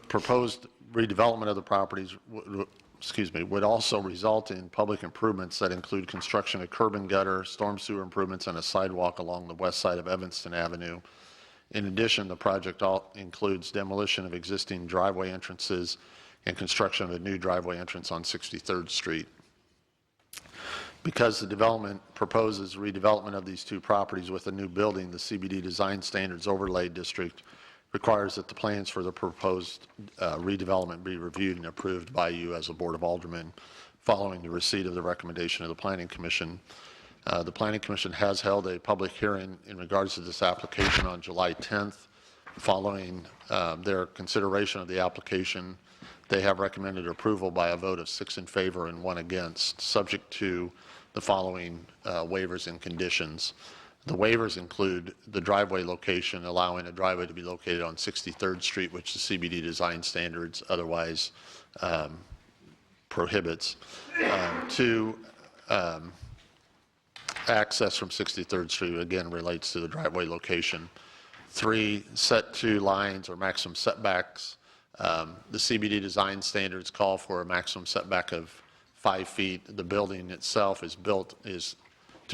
proposed redevelopment of the properties would also result in public improvements that include construction of curb and gutter, storm sewer improvements, and a sidewalk along the west side of Evanston Avenue. In addition, the project includes demolition of existing driveway entrances and construction of a new driveway entrance on 63rd Street. Because the development proposes redevelopment of these 2 properties with a new building, the CBD Design Standards Overlay District requires that the plans for the proposed redevelopment be reviewed and approved by you as a Board of Aldermen following the receipt of the recommendation of the Planning Commission. The Planning Commission has held a public hearing in regards to this application on July 10th. Following their consideration of the application, they have recommended approval by a vote of 6 in favor and 1 against, subject to the following waivers and conditions. The waivers include the driveway location, allowing a driveway to be located on 63rd Street, which the CBD design standards otherwise prohibits. 2, access from 63rd Street, again, relates to the driveway location. 3, set 2 lines or maximum setbacks. The CBD design standards call for a maximum setback of 5 feet. The building itself is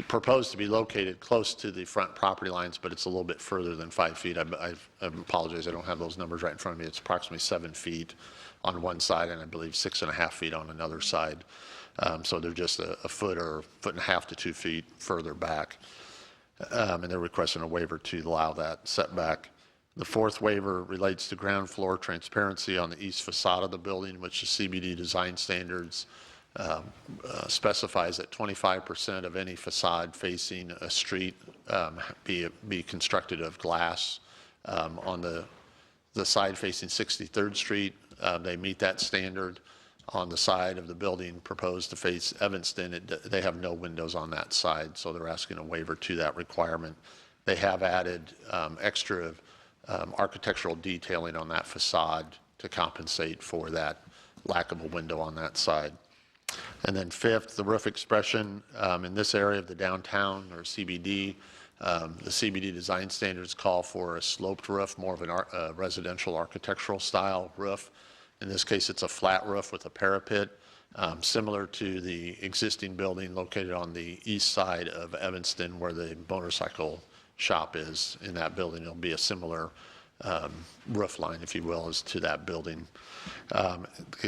proposed to be located close to the front property lines, but it's a little bit further than 5 feet. I apologize, I don't have those numbers right in front of me. It's approximately 7 feet on one side, and I believe 6.5 feet on another side. So they're just a foot or 1.5 feet to 2 feet further back. And they're requesting a waiver to allow that setback. The 4th waiver relates to ground floor transparency on the east facade of the building, which the CBD design standards specifies that 25% of any facade facing a street be constructed of glass. On the side facing 63rd Street, they meet that standard. On the side of the building proposed to face Evanston, they have no windows on that side, so they're asking a waiver to that requirement. They have added extra architectural detailing on that facade to compensate for that lack of a window on that side. And then 5th, the roof expression in this area of the downtown or CBD, the CBD design standards call for a sloped roof, more of a residential architectural style roof. In this case, it's a flat roof with a parapet, similar to the existing building located on the east side of Evanston where the motorcycle shop is. In that building, it'll be a similar roof line, if you will, as to that building.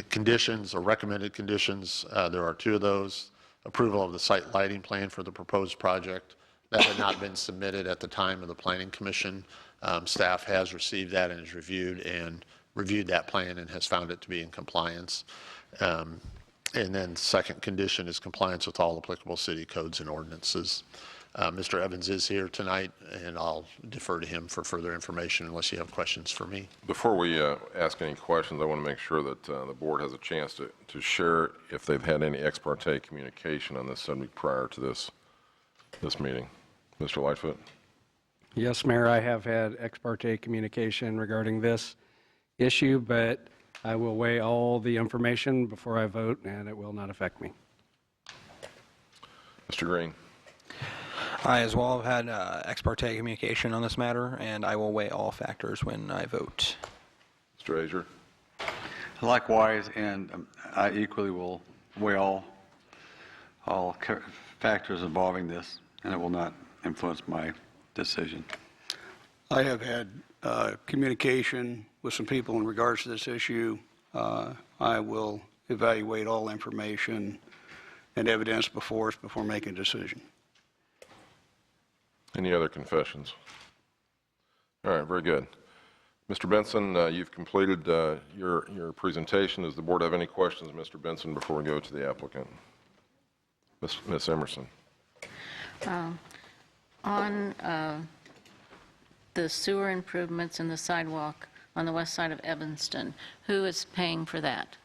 Conditions or recommended conditions, there are 2 of those. approval of the site lighting plan for the proposed project. That had not been submitted at the time of the Planning Commission. Staff has received that and has reviewed that plan and has found it to be in compliance. And then second condition is compliance with all applicable city codes and ordinances. Mr. Evans is here tonight, and I'll defer to him for further information unless you have questions for me. Before we ask any questions, I want to make sure that the board has a chance to share if they've had any ex parte communication on this subject prior to this meeting. Mr. Lightfoot? Yes, Mayor, I have had ex parte communication regarding this issue, but I will weigh all the information before I vote, and it will not affect me. Mr. Green? I as well have had ex parte communication on this matter, and I will weigh all factors when I vote. Mr. Azier? Likewise, and I equally will weigh all factors involving this, and it will not influence my decision. I have had communication with some people in regards to this issue. I will evaluate all information and evidence before us before making a decision. Any other confessions? All right, very good. Mr. Benson, you've completed your presentation. Does the board have any questions, Mr. Benson, before we go to the applicant? Ms. Emerson. On the sewer improvements and the sidewalk on the west side of Evanston, who is paying for that?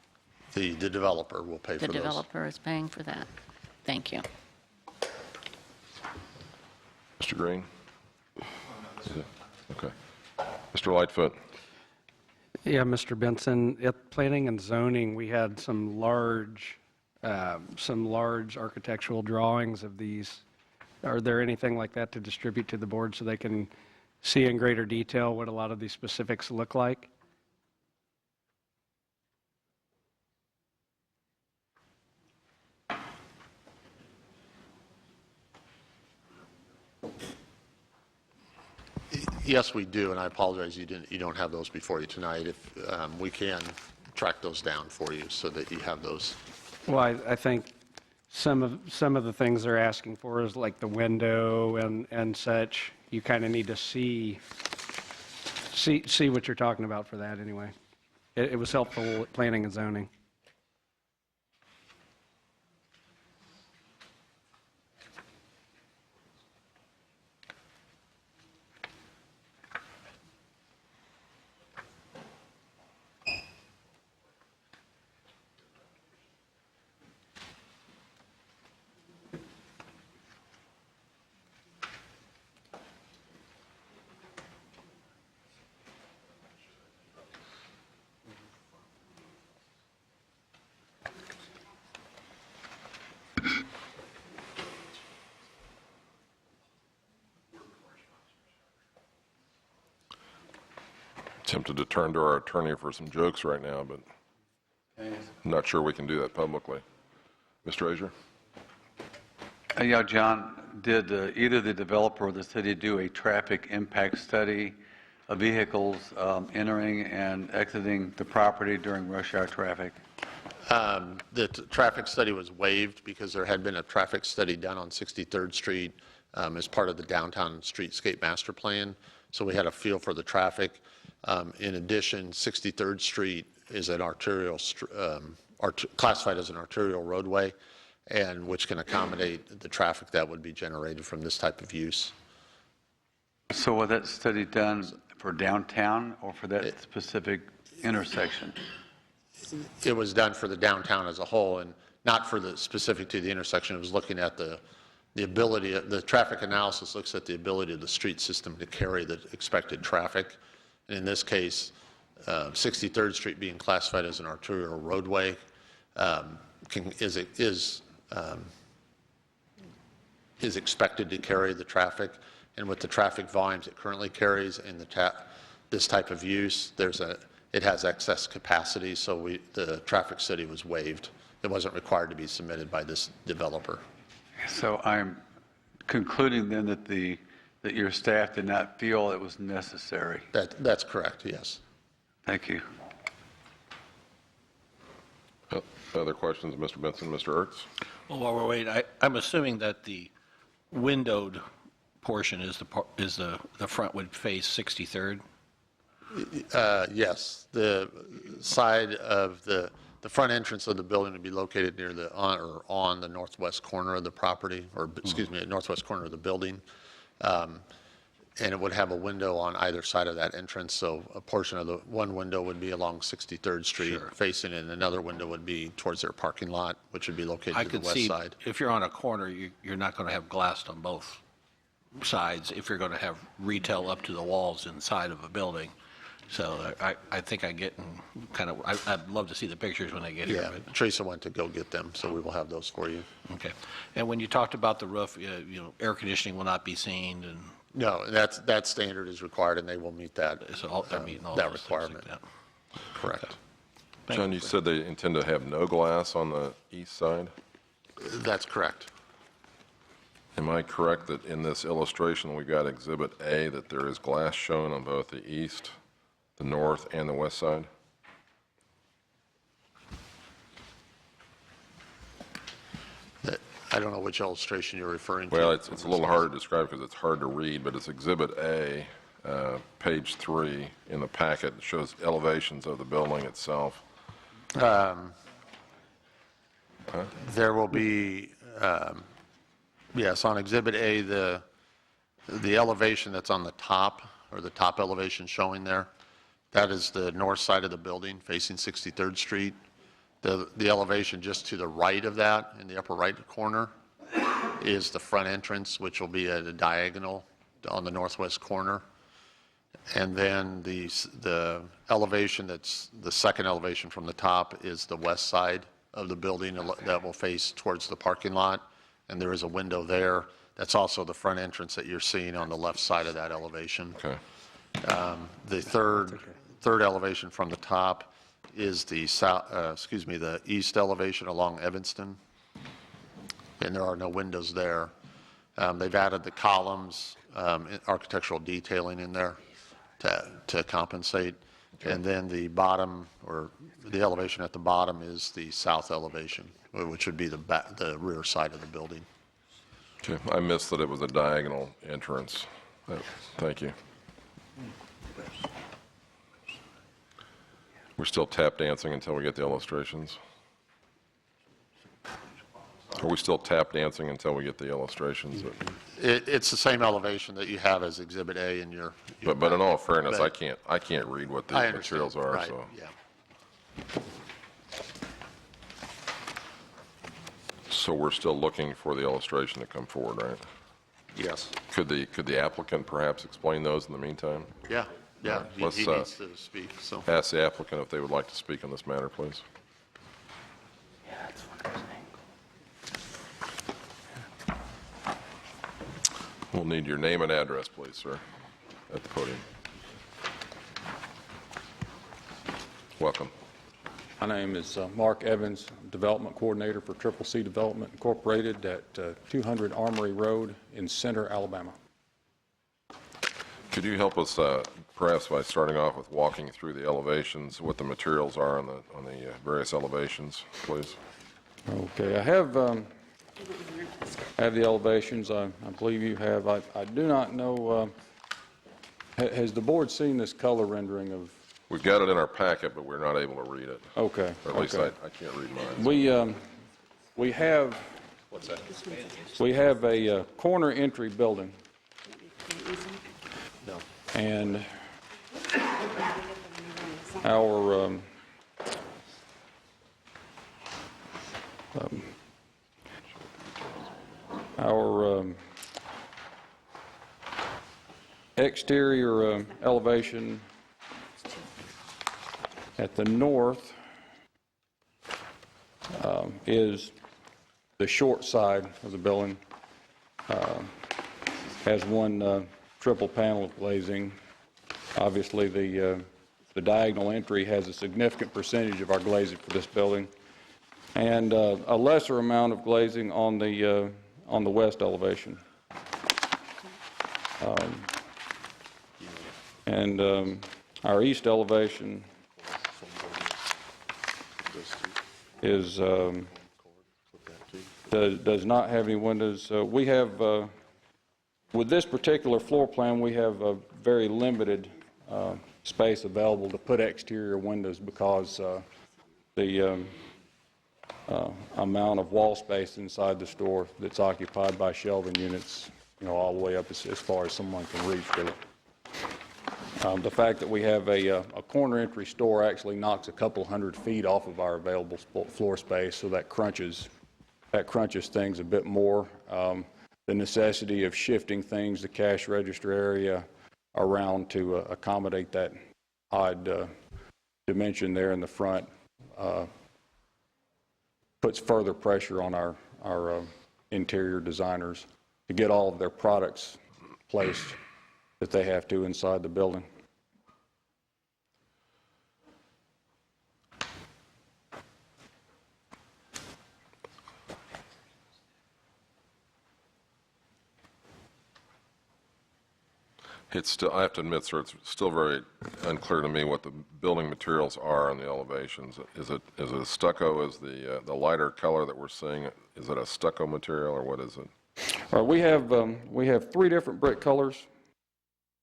The developer will pay for The those. developer is paying for that. Thank you. Mr. Green? Okay. Mr. Lightfoot? Yeah, Mr. Benson, at Planning and Zoning, we had some large architectural drawings of these. Are there anything like that to distribute to the board so they can see in greater detail what a lot of these specifics look like? Yes, we do, and I apologize you don't have those before you tonight. If we can track those down for you so that you have those. Well, I think some of the things they're asking for is like the window and such. You kind of need to see what you're talking about for that anyway. It was helpful at Planning and Zoning. Tempted to turn to our attorney for some jokes right now, but I'm not sure we can do that publicly. Mr. Azier? Yeah, John, did either the developer or the city do a traffic impact study of vehicles entering and exiting the property during rush hour traffic? The traffic study was waived because there had been a traffic study done on 63rd Street as part of the downtown streetscape master plan. So we had a feel for the traffic. In addition, 63rd Street is an arterial, classified as an arterial roadway, and which can accommodate the traffic that would be generated from this type of use. So was that study done for downtown or for that specific intersection? It was done for the downtown as a whole and not for the specific to the intersection. It was looking at the ability, the traffic analysis looks at the ability of the street system to carry the expected traffic. And in this case, 63rd Street being classified as an arterial roadway is expected to carry the traffic. And with the traffic volumes it currently carries and this type of use, it has excess capacity, so the traffic study was waived. It wasn't required to be submitted by this developer. So I'm concluding then that your staff did not feel it was necessary. That's correct, yes. Thank you. Other questions, Mr. Benson, Mr. Ertz? Well, while we're waiting, I'm assuming that the windowed portion is the front would face 63rd? Yes, the side of the front entrance of the building would be located near on the northwest corner of the property, or excuse me, northwest corner of the building. And it would have a window on either side of that entrance, so a portion of the one window would be along 63rd Street facing, and another window would be towards their parking lot, which would be located to the west side. If you're on a corner, you're not going to have glass on both sides if you're going to have retail up to the walls inside of a building. So I think I get kind of, I'd love to see the pictures when they get here. Yeah, Teresa went to go get them, so we will have those for you. Okay. And when you talked about the roof, air conditioning will not be seen and. No, that standard is required, and they will meet that, They're meeting all that those things requirement. like Correct. John, you said they intend to have no glass on the east side? That's correct. Am I correct that in this illustration, we've got Exhibit A, that there is glass shown on both the east, the north, and the west side? I don't know which illustration you're referring to. Well, it's a little hard to describe because it's hard to read, but it's Exhibit A, page 3 in the packet. It shows elevations of the building itself. There will be, yes, on Exhibit A, the elevation that's on the top, or the top elevation showing there, that is the north side of the building facing 63rd Street. The elevation just to the right of that, in the upper right corner, is the front entrance, which will be at a diagonal on the northwest corner. And then the elevation that's the second elevation from the top is the west side of the building that will face towards the parking lot. And there is a window there. That's also the front entrance that you're seeing on the left side of that elevation. Okay. The third elevation from the top is the the east elevation along Evanston, and there are no windows there. They've added the columns, architectural detailing in there to compensate, and then the bottom, or the elevation at the bottom, is the south elevation, which would be the rear side of the building. Okay, I missed that it was a diagonal entrance. Thank you. We're still tap dancing until we get the illustrations? Are we still tap dancing until we get the illustrations? It's the same elevation that you have as Exhibit A in your. But in all fairness, I can't read what the materials are, right, so. Yeah. So we're still looking for the illustration to come forward, right? Yes. Could the applicant perhaps explain those in the meantime? Yeah. Yeah, All right, he let's, needs to speak, so. Ask the applicant if they would like to speak on this matter, please. We'll need your name and address, please, sir, at the podium. Welcome. My name is Mark Evans, Development Coordinator for Triple C Development Incorporated at 200 Armory Road in Center, Alabama. Could you help us perhaps by starting off with walking through the elevations, what the materials are on the various elevations, please? Okay, I have the elevations. I believe you have. I do not know, has the board seen this color rendering of? We've got it in our packet, but we're not able to read it. Okay. Or at least I can't read mine. We have. What's that? We have a corner entry building. No. And our exterior elevation at the north is the short side of the building. Has one triple panel glazing. Obviously, the diagonal entry has a significant percentage of our glazing for this building, and a lesser amount of glazing on the west elevation. And our east elevation does not have any windows. We have, with this particular floor plan, we have a very limited space available to put exterior windows because the amount of wall space inside the store that's occupied by shelving units, all the way up as far as someone can reach with it. The fact that we have a corner entry store actually knocks a couple hundred feet off of our available floor space, so that crunches things a bit more. The necessity of shifting things, the cash register area around to accommodate that odd dimension there in the front puts further pressure on our interior designers to get all of their products placed that they have to inside the building. It's still, I have to admit, sir, it's still very unclear to me what the building materials are on the elevations. Is it a stucco? Is the lighter color that we're seeing, is it a stucco material or what is it? All right, we have 3 different brick colors.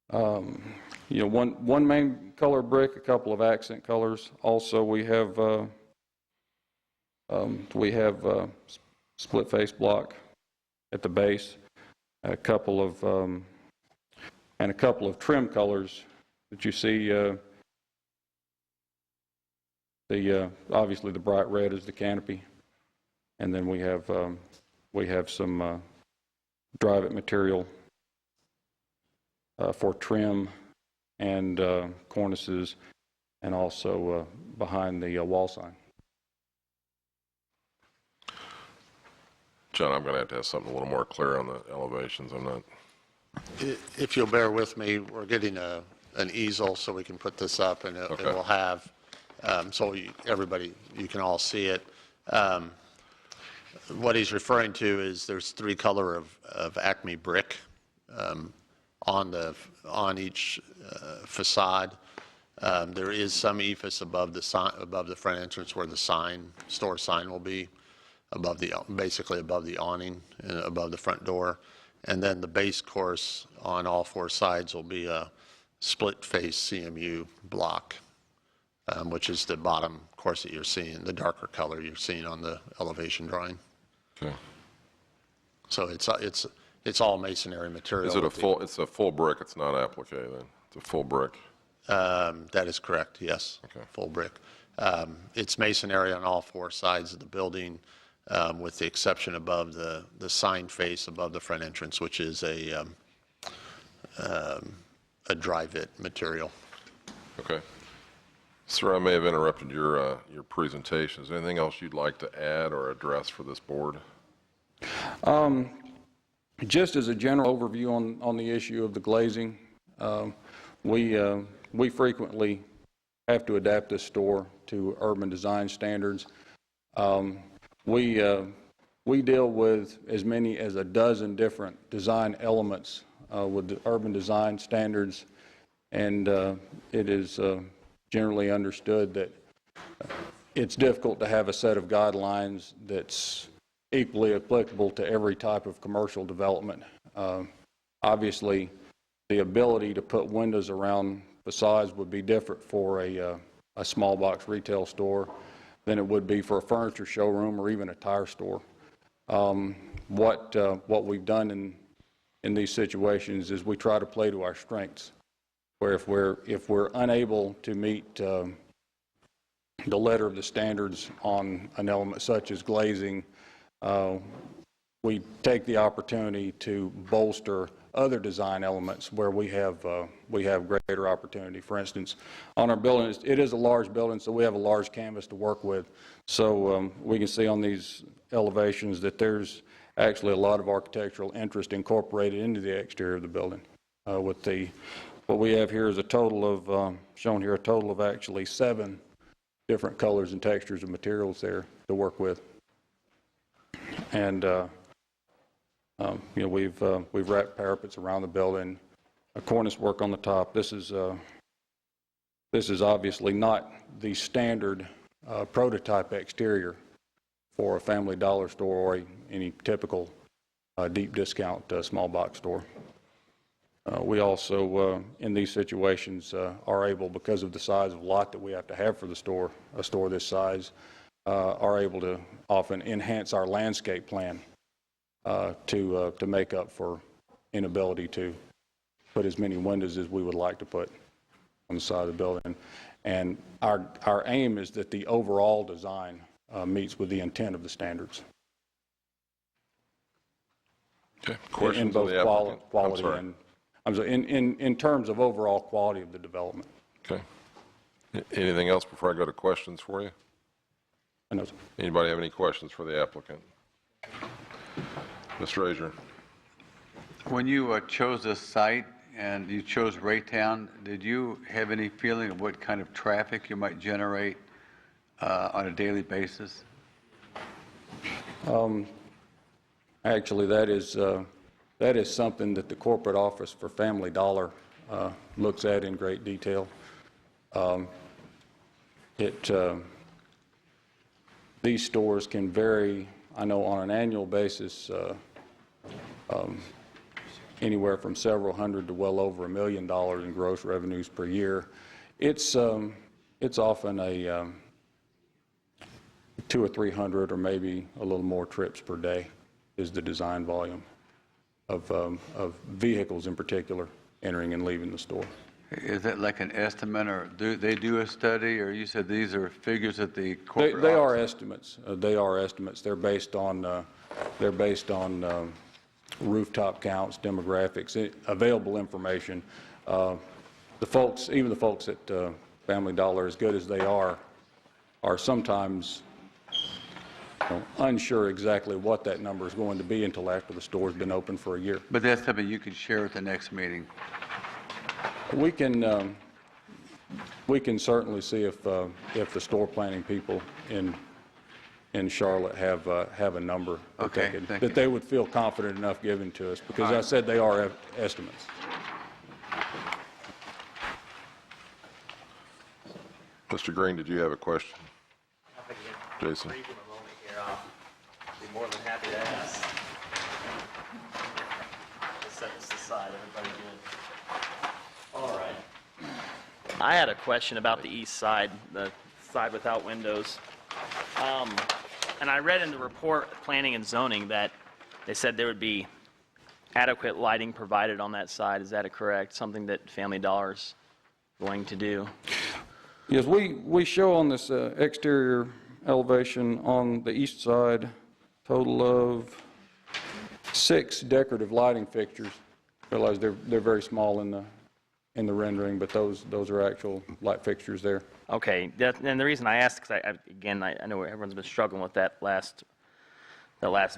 One main color brick, a couple of accent colors. Also, we have split face block at the base, a couple of trim colors that you see. Obviously the bright red is the canopy, and then we have some drive-it material for trim and cornices, and also behind the wall sign. John, I'm going to have something a little more clear on the elevations. I'm not. If you'll bear with me, we're getting an easel so we can put this up, and it will have, so everybody, you can all see it. What he's referring to is there's 3 color of Acme brick on each facade. There is some ephes above the front entrance where the store sign will be, basically above the awning and above the front door. And then the base course on all 4 sides will be a split face CMU block, which is the bottom course that you're seeing, the darker color you're seeing on the elevation drawing. Okay. So it's all masonry material. Is it it's a full brick, it's not applique then? It's a full brick? That is correct, yes. Okay. Full brick. It's masonry on all 4 sides of the building, with the exception above the sign face above the front entrance, which is a drive-it material. Okay. Sir, I may have interrupted your presentation. Is there anything else you'd like to add or address for this board? Just as a general overview on the issue of the glazing, we frequently have to adapt this store to urban design standards. We deal with as many as a dozen different design elements with the urban design standards, and it is generally understood that it's difficult to have a set of guidelines that's equally applicable to every type of commercial development. Obviously, the ability to put windows around facades would be different for a small box retail store than it would be for a furniture showroom or even a tire store. What we've done in these situations is we try to play to our strengths, where if we're unable to meet the letter of the standards on an element such as glazing, we take the opportunity to bolster other design elements where we have greater opportunity. For instance, on our building, it is a large building, so we have a large canvas to work with. So we can see on these elevations that there's actually a lot of architectural interest incorporated into the exterior of the building. What we have here is a total of, shown here, a total of actually 7 different colors and textures of materials there to work with. And we've wrapped parapets around the building, a cornice work on the top. This is obviously not the standard prototype exterior for a Family Dollar store or any typical deep discount small box store. We also, in these situations, are able, because of the size of lot that we have to have for the store, a store this size, are able to often enhance our landscape plan to make up for inability to put as many windows as we would like to put on the side of the building. And our aim is that the overall design meets with the intent of the standards. Okay. Questions in both of the applicant? quality I'm sorry. and I'm sorry, in terms of overall quality of the development. Okay. Anything else before I go to questions for you? No, sir. Anybody have any questions for the applicant? Mr. Frazier. When you chose this site and you chose Raytown, did you have any feeling of what kind of traffic you might generate on a daily basis? Actually, that is something that the corporate office for Family Dollar looks at in great detail. These stores can vary, I know, on an annual basis, anywhere from several hundred to well over $1 million in gross revenues per year. It's often a 200 or 300 or maybe a little more trips per day is the design volume of vehicles in particular entering and leaving the store. Is that like an estimate, or do they do a study, or you said these are figures that the corporate They are office- estimates. They are estimates. They're based on rooftop counts, demographics, available information. The folks, even the folks at Family Dollar, as good as they are sometimes unsure exactly what that number is going to be until after the store's been open for a year. But that's something you can share at the next meeting. We can certainly see if the store planning people in Charlotte have a number that they would feel confident enough giving to us, because I said they are estimates. Mr. Green, did you have a question? Jason. Be more than happy to ask. Let's set this aside, everybody good. All right. I had a question about the east side, the side without windows. And I read in the report, Planning and Zoning, that they said there would be adequate lighting provided on that side. Is that correct? Something that Family Dollar's going to do? Yes, we show on this exterior elevation on the east side total of 6 decorative lighting fixtures. I realize they're very small in the rendering, but those are actual light fixtures there. Okay, and the reason I asked, because I know everyone's been struggling with that last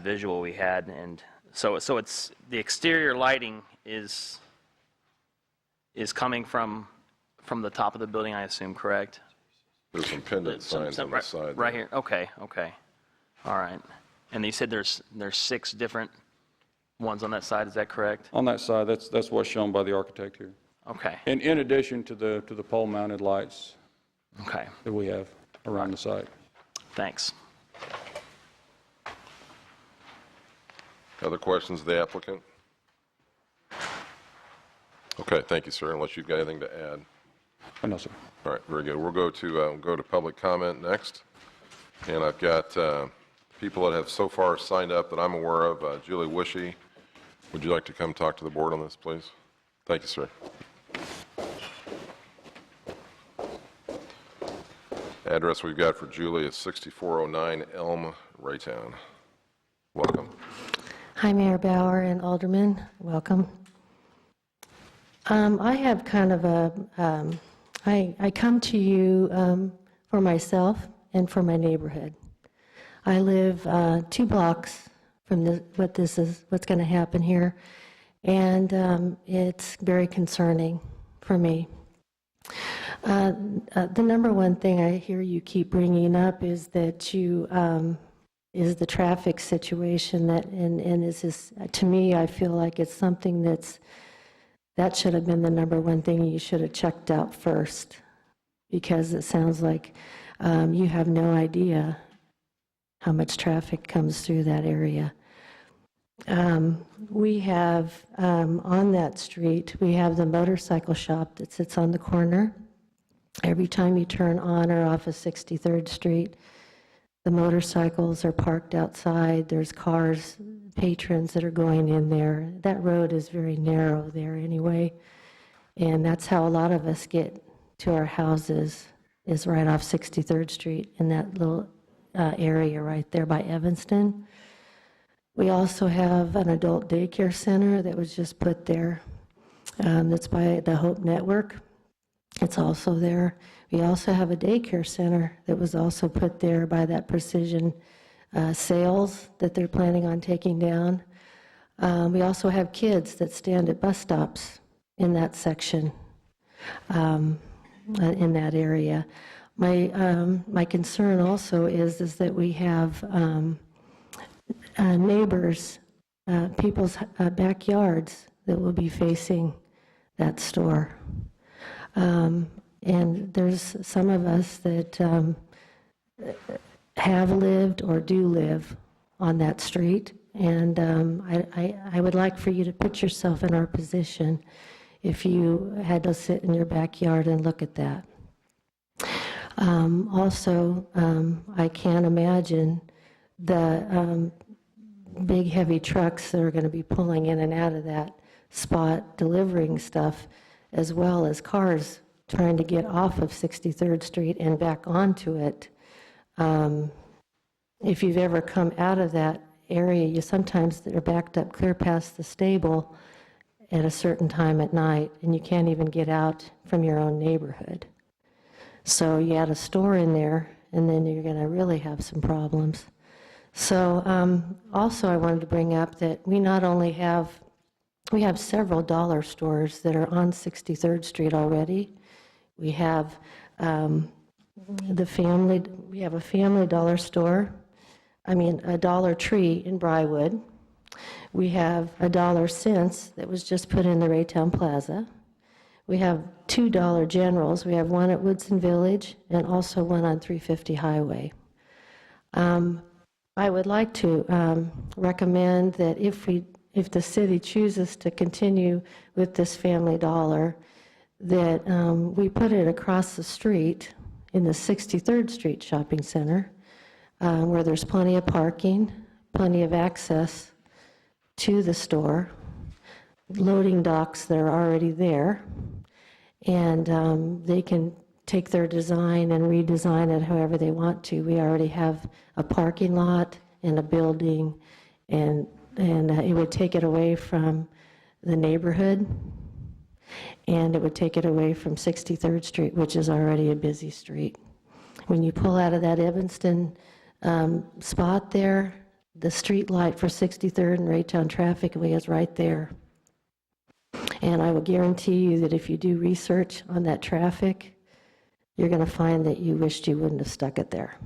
visual we had, and so it's the exterior lighting is coming from the top of the building, I assume, correct? There's some pendant signs on the side. Right here. Okay. All right. And you said there's 6 different ones on that side. Is that correct? On that side, that's what's shown by the architect here. Okay. And in addition to the pole-mounted lights. Okay. That we have around the site. Thanks. Other questions of the applicant? Okay, thank you, sir, unless you've got anything to add. No, sir. All right, very good. We'll go to public comment next. And I've got people that have so far signed up that I'm aware of. Julie Wishy, would you like to come talk to the board on this, please? Thank you, sir. Address we've got for Julie is 6409 Elm, Raytown. Welcome. Hi, Mayor Bauer and Aldermen. Welcome. I have kind of I come to you for myself and for my neighborhood. I live 2 blocks from what's going to happen here, and it's very concerning for me. The number one thing I hear you keep bringing up is that is the traffic situation and is this, to me, I feel like it's something that should have been the number one thing you should have checked out first, because it sounds like you have no idea how much traffic comes through that area. We have, on that street, we have the motorcycle shop that sits on the corner. Every time you turn on or off of 63rd Street, the motorcycles are parked outside. There's cars, patrons that are going in there. That road is very narrow there anyway. And that's how a lot of us get to our houses, is right off 63rd Street in that little area right there by Evanston. We also have an adult daycare center that was just put there. That's by the Hope Network. It's also there. We also have a daycare center that was also put there by that Precision Sales that they're planning on taking down. We also have kids that stand at bus stops in that section, in that area. My concern also is that we have neighbors, people's backyards that will be facing that store. And there's some of us that have lived or do live on that street. And I would like for you to put yourself in our position if you had to sit in your backyard and look at that. Also, I can't imagine the big heavy trucks that are going to be pulling in and out of that spot delivering stuff, as well as cars trying to get off of 63rd Street and back onto it. If you've ever come out of that area, you sometimes they're backed up clear past the stable at a certain time at night, and you can't even get out from your own neighborhood. So you add a store in there, and then you're going to really have some problems. So also I wanted to bring up that we not only have, we have several dollar stores that are on 63rd Street already. We have we have a Family Dollar store, a Dollar Tree in Brywood. We have a Dollar Sense that was just put in the Raytown Plaza. We have two Dollar Generals. We have one at Woodson Village and also one on 350 Highway. I would like to recommend that if the city chooses to continue with this Family Dollar, that we put it across the street in the 63rd Street Shopping Center, where there's plenty of parking, plenty of access to the store, loading docks that are already there, and they can take their design and redesign it however they want to. We already have a parking lot and a building, and it would take it away from the neighborhood, and it would take it away from 63rd Street, which is already a busy street. When you pull out of that Evanston spot there, the street light for 63rd and Raytown traffic is right there. And I will guarantee you that if you do research on that traffic, you're going to find that you wished you wouldn't have stuck it there.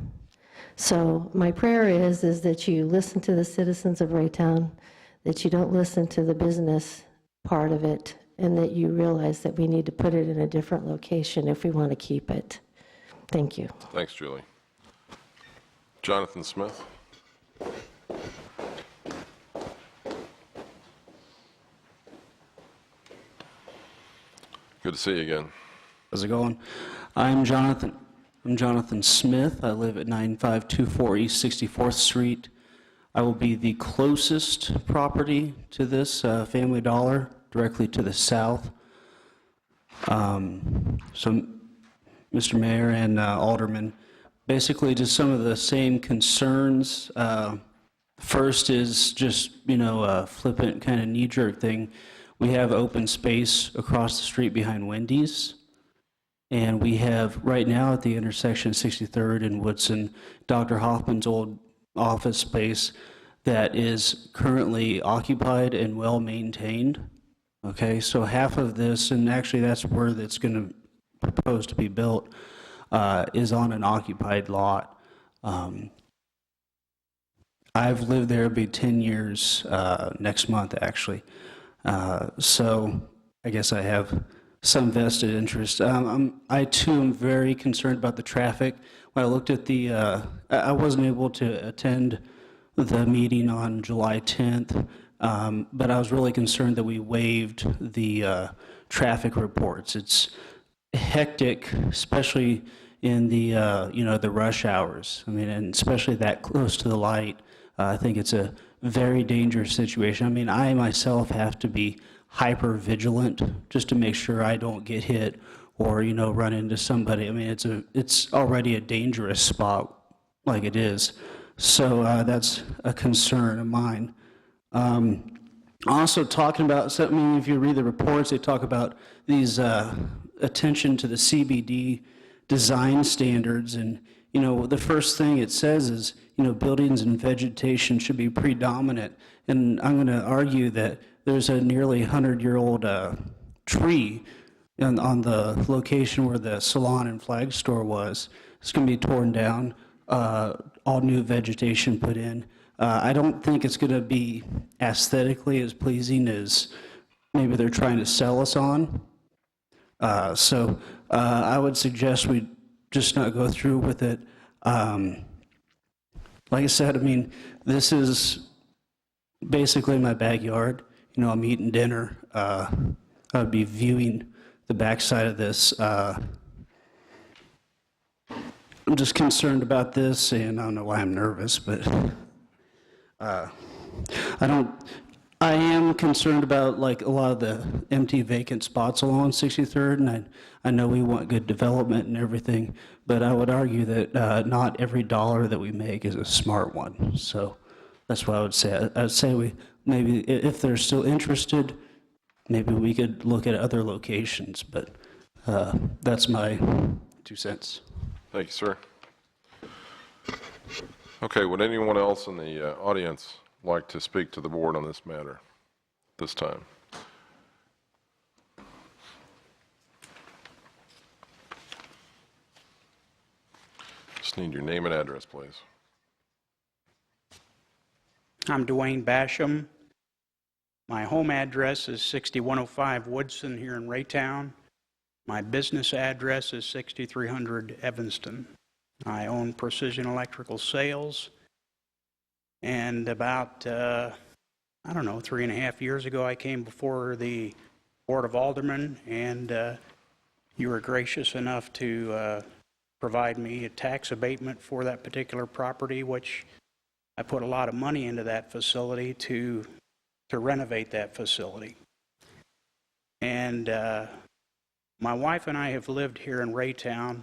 So my prayer is that you listen to the citizens of Raytown, that you don't listen to the business part of it, and that you realize that we need to put it in a different location if we want to keep it. Thank you. Thanks, Julie. Jonathan Smith. Good to see you again. How's it going? I'm Jonathan Smith. I live at 9524 East 64th Street. I will be the closest property to this Family Dollar, directly to the south. So, Mr. Mayor and Aldermen, basically just some of the same concerns. First is just, a flippant kind of knee-jerk thing. We have open space across the street behind Wendy's. And we have, right now at the intersection 63rd and Woodson, Dr. Hoffman's old office space that is currently occupied and well-maintained. Okay, so half of this, and actually that's where it's going to propose to be built, is on an occupied lot. I've lived there, it'll be 10 years next month, actually. So I guess I have some vested interest. I too am very concerned about the traffic. When I looked at the, I wasn't able to attend the meeting on July 10th, but I was really concerned that we waived the traffic reports. It's hectic, especially in the, the rush hours. I mean, and especially that close to the light. I think it's a very dangerous situation. I mean, I myself have to be hyper vigilant just to make sure I don't get hit or, run into somebody. I mean, it's already a dangerous spot like it is. So that's a concern of mine. Also talking about something, if you read the reports, they talk about these attention to the CBD design standards. And, the first thing it says is, buildings and vegetation should be predominant. And I'm going to argue that there's a nearly 100-year-old tree on the location where the salon and flag store was. It's going to be torn down, all new vegetation put in. I don't think it's going to be aesthetically as pleasing as maybe they're trying to sell us on. So I would suggest we just not go through with it. Like I said, I mean, this is basically my backyard. I'm eating dinner. I would be viewing the backside of this. I'm just concerned about this, and I don't know why I'm nervous, but I am concerned about like a lot of the empty vacant spots along 63rd, and I know we want good development and everything, but I would argue that not every dollar that we make is a smart one. So that's what I would say. I would say we maybe, if they're still interested, maybe we could look at other locations, but that's my 2 cents. Thank you, sir. Okay, would anyone else in the audience like to speak to the board on this matter this time? Just need your name and address, please. I'm Dwayne Basham. My home address is 6105 Woodson here in Raytown. My business address is 6300 Evanston. I own Precision Electrical Sales. And about, 3.5 years ago, I came before the Board of Aldermen, and you were gracious enough to provide me a tax abatement for that particular property, which I put a lot of money into that facility to renovate that facility. And my wife and I have lived here in Raytown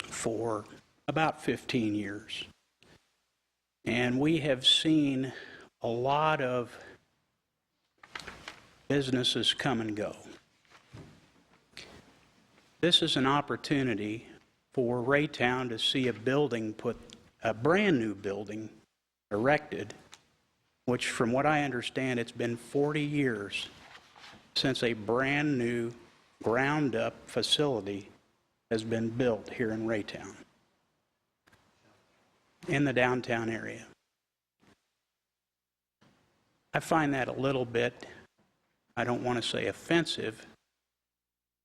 for about 15 years. And we have seen a lot of businesses come and go. This is an opportunity for Raytown to see a building a brand new building erected, which from what I understand, it's been 40 years since a brand new ground up facility has been built here in Raytown, in the downtown area. I find that a little bit, I don't want to say offensive,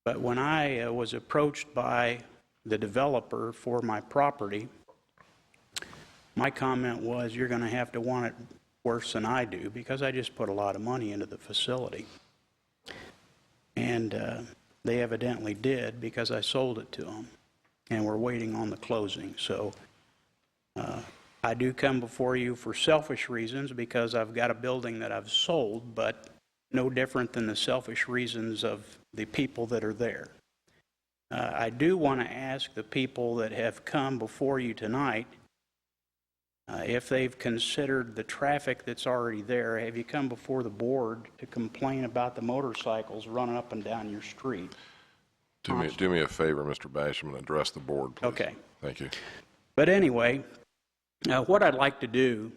but when I was approached by the developer for my property, my comment was, you're going to have to want it worse than I do, because I just put a lot of money into the facility. And they evidently did, because I sold it to them, and we're waiting on the closing. So I do come before you for selfish reasons, because I've got a building that I've sold, but no different than the selfish reasons of the people that are there. I do want to ask the people that have come before you tonight, if they've considered the traffic that's already there. Have you come before the board to complain about the motorcycles running up and down your street? Do me a favor, Mr. Basham, and address the board, please. Okay. Thank you. But anyway, what I'd like to do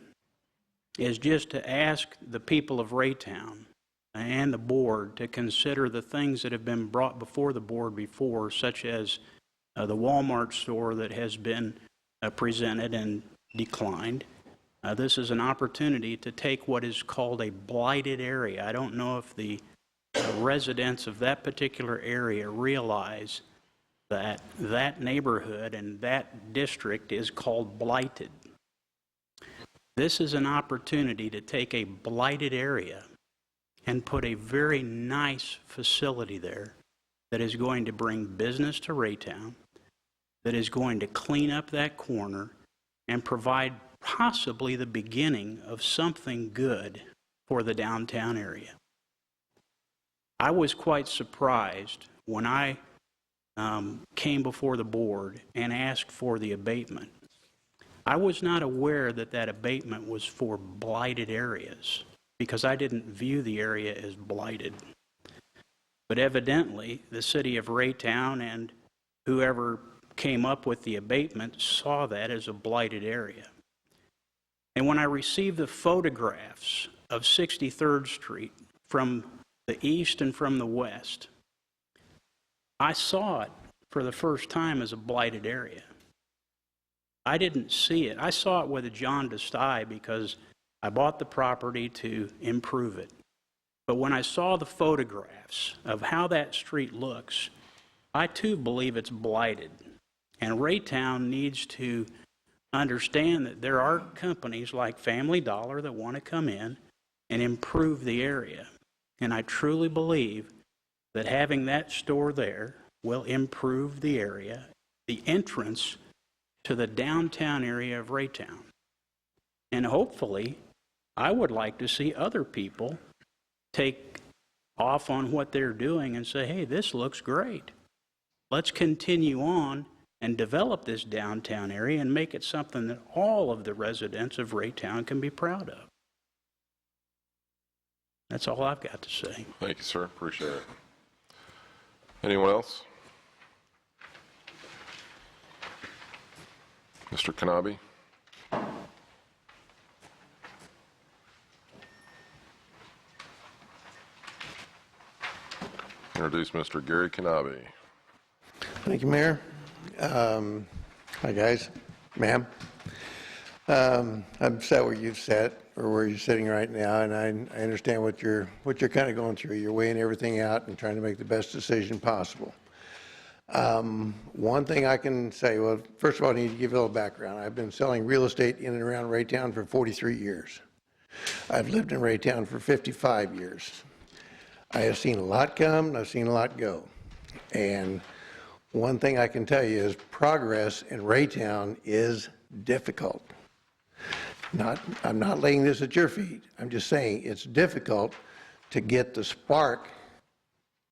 is just to ask the people of Raytown and the board to consider the things that have been brought before the board before, such as the Walmart store that has been presented and declined. This is an opportunity to take what is called a blighted area. I don't know if the the residents of that particular area realize that that neighborhood and that district is called blighted. This is an opportunity to take a blighted area and put a very nice facility there that is going to bring business to Raytown, that is going to clean up that corner and provide possibly the beginning of something good for the downtown area. I was quite surprised when I came before the board and asked for the abatement. I was not aware that that abatement was for blighted areas because I didn't view the area as blighted. But evidently, the city of Raytown and whoever came up with the abatement saw that as a blighted area. And when I received the photographs of 63rd Street from the east and from the west, I saw it for the first time as a blighted area. I didn't see it. I saw it with a jaundiced eye because I bought the property to improve it. But when I saw the photographs of how that street looks, I too believe it's blighted. And Raytown needs to understand that there are companies like Family Dollar that want to come in and improve the area. And I truly believe that having that store there will improve the area, the entrance to the downtown area of Raytown. And hopefully, I would like to see other people take off on what they're doing and say, hey, this looks great. Let's continue on and develop this downtown area and make it something that all of the residents of Raytown can be proud of. That's all I've got to say. Thank you, sir. Appreciate it. Anyone else? Mr. Kanabe? Introduce Mr. Gary Kanabe. Thank you, Mayor. Hi, guys. Ma'am. I'm sat where you've sat, or where you're sitting right now, and I understand what you're kind of going through. You're weighing everything out and trying to make the best decision possible. One thing I can say, well, first of all, I need to give you a little background. I've been selling real estate in and around Raytown for 43 years. I've lived in Raytown for 55 years. I have seen a lot come, and I've seen a lot go. And one thing I can tell you is progress in Raytown is difficult. I'm not laying this at your feet. I'm just saying it's difficult to get the spark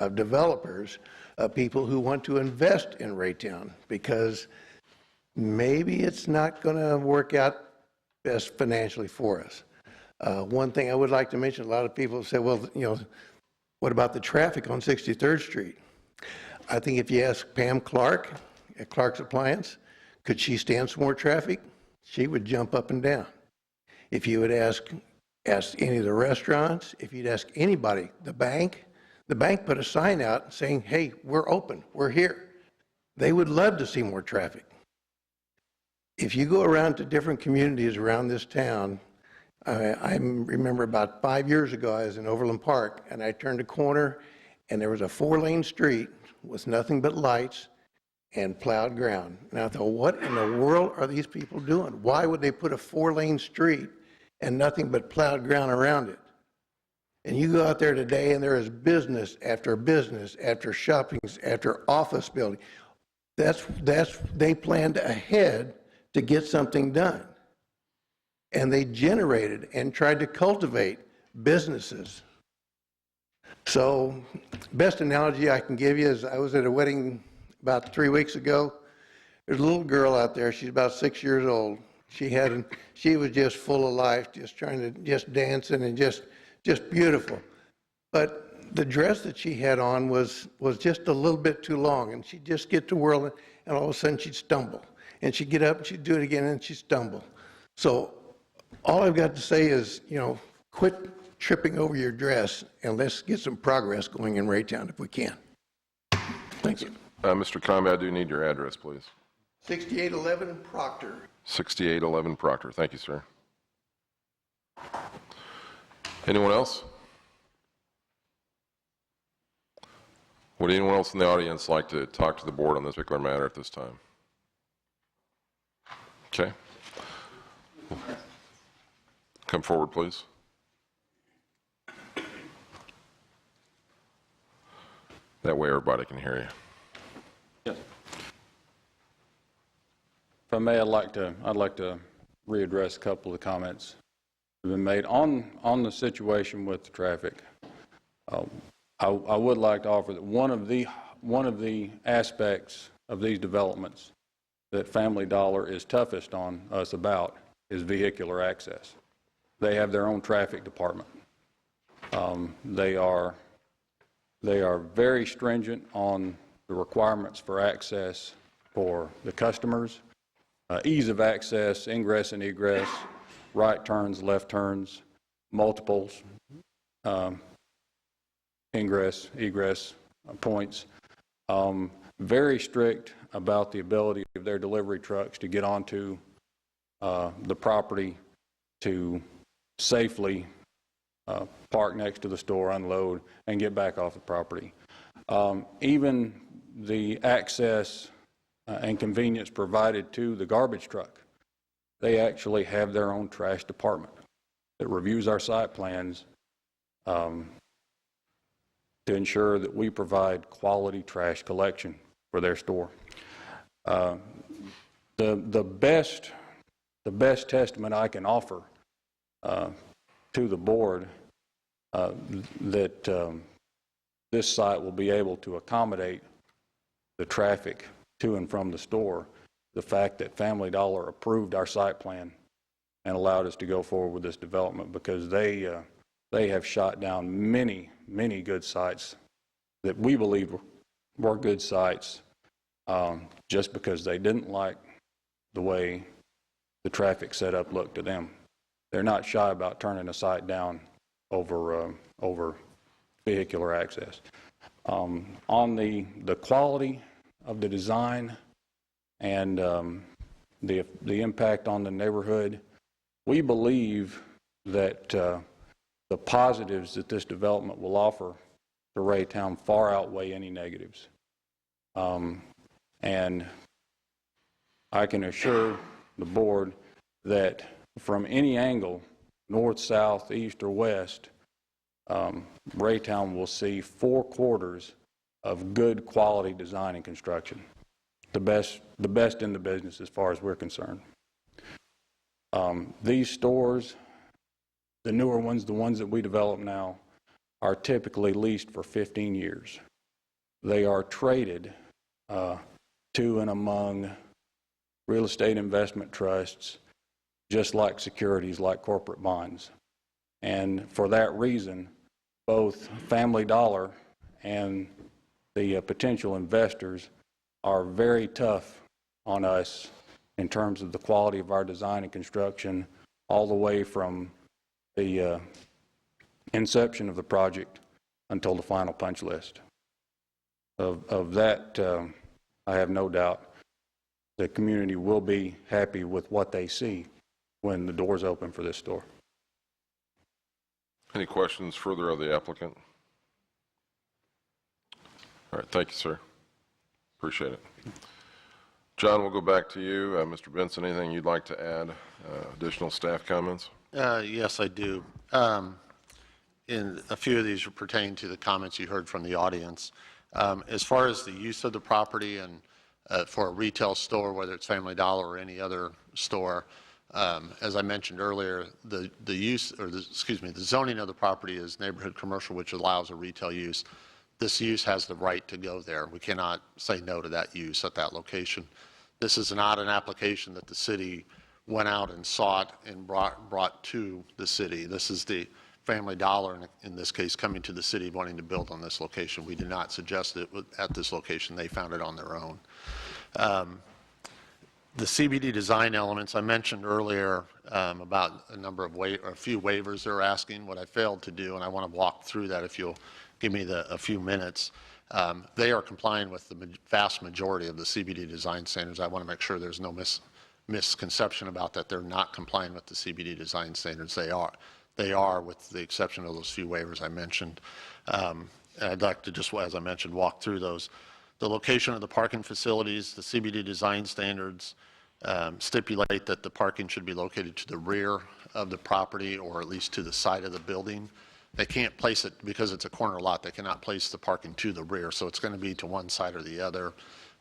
of developers, of people who want to invest in Raytown, because maybe it's not going to work out best financially for us. One thing I would like to mention, a lot of people say, well, what about the traffic on 63rd Street? I think if you ask Pam Clark at Clark's Appliance, could she stand some more traffic? She would jump up and down. If you would ask any of the restaurants, if you'd ask anybody, the bank put a sign out saying, hey, we're open, we're here. They would love to see more traffic. If you go around to different communities around this town, I remember about 5 years ago, I was in Overland Park, and I turned a corner, and there was a 4-lane street with nothing but lights and plowed ground. And I thought, what in the world are these people doing? Why would they put a 4-lane street and nothing but plowed ground around it? And you go out there today, and there is business after shopping, after office building. They planned ahead to get something done. And they generated and tried to cultivate businesses. So, best analogy I can give you is I was at a wedding about 3 weeks ago. There's a little girl out there. She's about 6 years old. She was just full of life, just dancing and just beautiful. But the dress that she had on was just a little bit too long, and she'd just get to whirling, and all of a sudden she'd stumble. And she'd get up and she'd do it again, and she'd stumble. So all I've got to say is, quit tripping over your dress, and let's get some progress going in Raytown if we can. Thank you. Mr. Kanabe, I do need your address, please. 6811 Proctor. 6811 Proctor. Thank you, sir. Anyone else? Would anyone else in the audience like to talk to the board on this particular matter at this time? Okay. Come forward, please. That way everybody can hear you. Yes. If I may, I'd like to readdress a couple of the comments that have been made on the situation with the traffic. I would like to offer that one of the aspects of these developments that Family Dollar is toughest on us about is vehicular access. They have their own traffic department. They are very stringent on the requirements for access for the customers, ease of access, ingress and egress, right turns, left turns, multiples, ingress, egress points. Very strict about the ability of their delivery trucks to get onto the property to safely park next to the store, unload, and get back off the property. Even the access and convenience provided to the garbage truck, they actually have their own trash department that reviews our site plans to ensure that we provide quality trash collection for their store. The best testament I can offer to the board that this site will be able to accommodate the traffic to and from the store, the fact that Family Dollar approved our site plan and allowed us to go forward with this development, because they have shot down many good sites that we believe were good sites just because they didn't like the way the traffic setup looked to them. They're not shy about turning a site down over vehicular access. On the quality of the design and the impact on the neighborhood, we believe that the positives that this development will offer to Raytown far outweigh any negatives. And I can assure the board that from any angle, north, south, east, or west, Raytown will see 4 quarters of good quality design and construction. The best in the business as far as we're concerned. These stores, the newer ones, the ones that we develop now, are typically leased for 15 years. They are traded to and among real estate investment trusts, just like securities, like corporate bonds. And for that reason, both Family Dollar and the potential investors are very tough on us in terms of the quality of our design and construction, all the way from the inception of the project until the final punch list. Of that, I have no doubt the community will be happy with what they see when the doors open for this store. Any questions further of the applicant? All right, thank you, sir. Appreciate it. John, we'll go back to you. Mr. Benson, anything you'd like to add? Additional staff comments? Yes, I do. In a few of these pertain to the comments you heard from the audience. As far as the use of the property and for a retail store, whether it's Family Dollar or any other store, as I mentioned earlier, the zoning of the property is neighborhood commercial, which allows a retail use. This use has the right to go there. We cannot say no to that use at that location. This is not an application that the city went out and sought and brought to the city. This is the Family Dollar, in this case, coming to the city wanting to build on this location. We did not suggest it at this location. They found it on their own. The CBD design elements, I mentioned earlier about a few waivers they're asking. What I failed to do, and I want to walk through that if you'll give me a few minutes, they are complying with the vast majority of the CBD design standards. I want to make sure there's no misconception about that. They're not complying with the CBD design standards. They are with the exception of those few waivers I mentioned. and I'd like to just, as I mentioned, walk through those. The location of the parking facilities, the CBD design standards stipulate that the parking should be located to the rear of the property or at least to the side of the building. They can't place it, because it's a corner lot, they cannot place the parking to the rear, so it's going to be to one side or the other.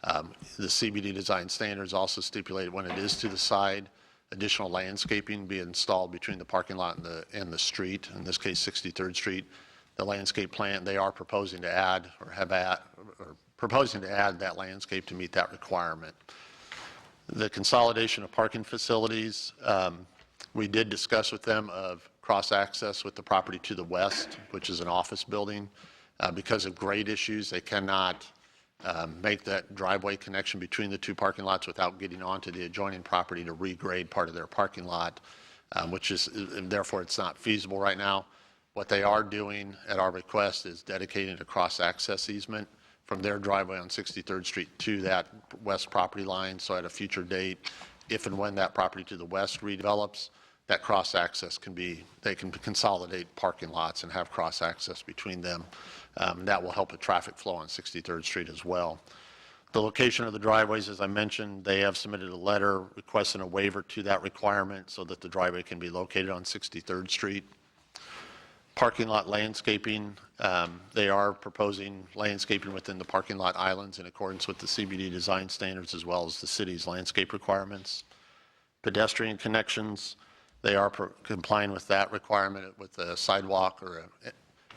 The CBD design standards also stipulate when it is to the side, additional landscaping be installed between the parking lot and the street, in this case 63rd Street. The landscape plan, they are proposing to add proposing to add that landscape to meet that requirement. The consolidation of parking facilities, we did discuss with them of cross-access with the property to the west, which is an office building. Because of grade issues, they cannot make that driveway connection between the two parking lots without getting onto the adjoining property to regrade part of their parking lot, which is, and therefore it's not feasible right now. What they are doing at our request is dedicating a cross-access easement from their driveway on 63rd Street to that west property line. So at a future date, if and when that property to the west redevelops, that cross-access can be, they can consolidate parking lots and have cross-access between them. That will help with traffic flow on 63rd Street as well. The location of the driveways, as I mentioned, they have submitted a letter requesting a waiver to that requirement so that the driveway can be located on 63rd Street. Parking lot landscaping, they are proposing landscaping within the parking lot islands in accordance with the CBD design standards as well as the city's landscape requirements. Pedestrian connections, they are complying with that requirement with a sidewalk or a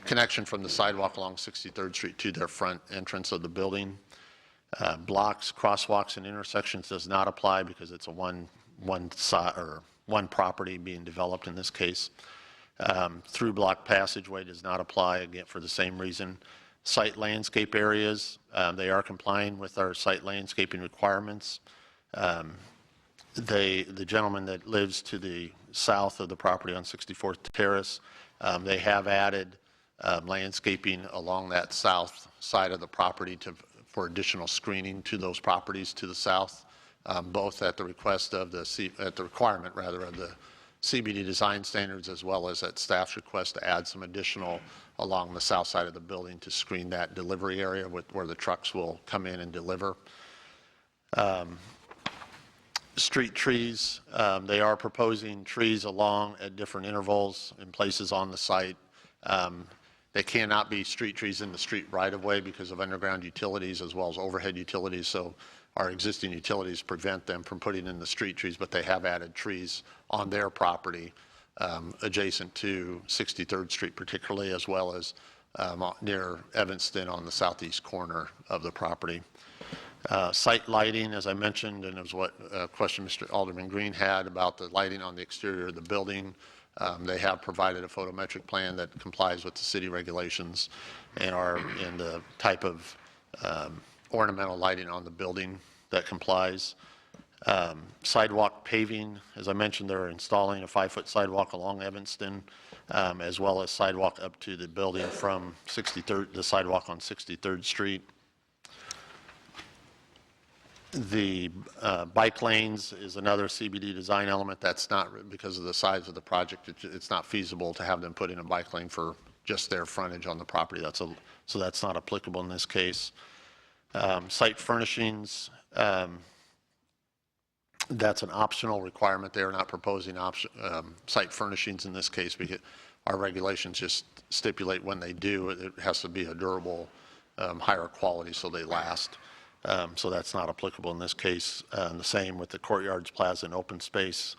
connection from the sidewalk along 63rd Street to their front entrance of the building. Blocks, crosswalks, and intersections does not apply because it's a one property being developed in this case. Through block passageway does not apply, again, for the same reason. Site landscape areas, they are complying with our site landscaping requirements. The gentleman that lives to the south of the property on 64th Terrace, they have added landscaping along that south side of the property for additional screening to those properties to the south, both at the request of at the requirement rather of the CBD design standards as well as at staff's request to add some additional along the south side of the building to screen that delivery area where the trucks will come in and deliver. Street trees, they are proposing trees along at different intervals in places on the site. They cannot be street trees in the street right-of-way because of underground utilities as well as overhead utilities, so our existing utilities prevent them from putting in the street trees, but they have added trees on their property adjacent to 63rd Street particularly, as well as near Evanston on the southeast corner of the property. Site lighting, as I mentioned, and it was what question Mr. Alderman Green had about the lighting on the exterior of the building. They have provided a photometric plan that complies with the city regulations and are in the type of ornamental lighting on the building that complies. Sidewalk paving, as I mentioned, they're installing a 5-foot sidewalk along Evanston, as well as sidewalk up to the building from the sidewalk on 63rd Street. The bike lanes is another CBD design element. That's not, because of the size of the project, it's not feasible to have them put in a bike lane for just their frontage on the property. So that's not applicable in this case. Site furnishings, that's an optional requirement. They are not proposing site furnishings in this case because our regulations just stipulate when they do, it has to be a durable, higher quality so they last. So that's not applicable in this case. The same with the courtyards, plaza, and open space,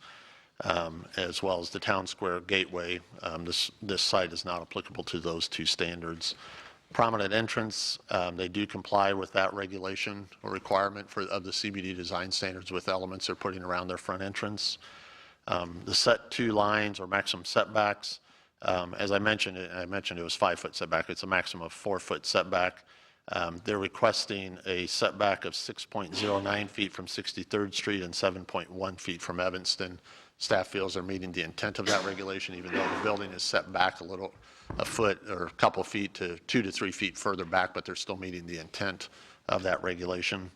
as well as the town square gateway. This site is not applicable to those two standards. Prominent entrance, they do comply with that regulation or requirement of the CBD design standards with elements they're putting around their front entrance. The set 2 lines or maximum setbacks, as I mentioned it was 5-foot setback. It's a maximum of 4-foot setback. They're requesting a setback of 6.09 feet from 63rd Street and 7.1 feet from Evanston. Staff feels they're meeting the intent of that regulation, even though the building is set back a foot or a couple feet to 2 to 3 feet further back, but they're still meeting the intent of that regulation.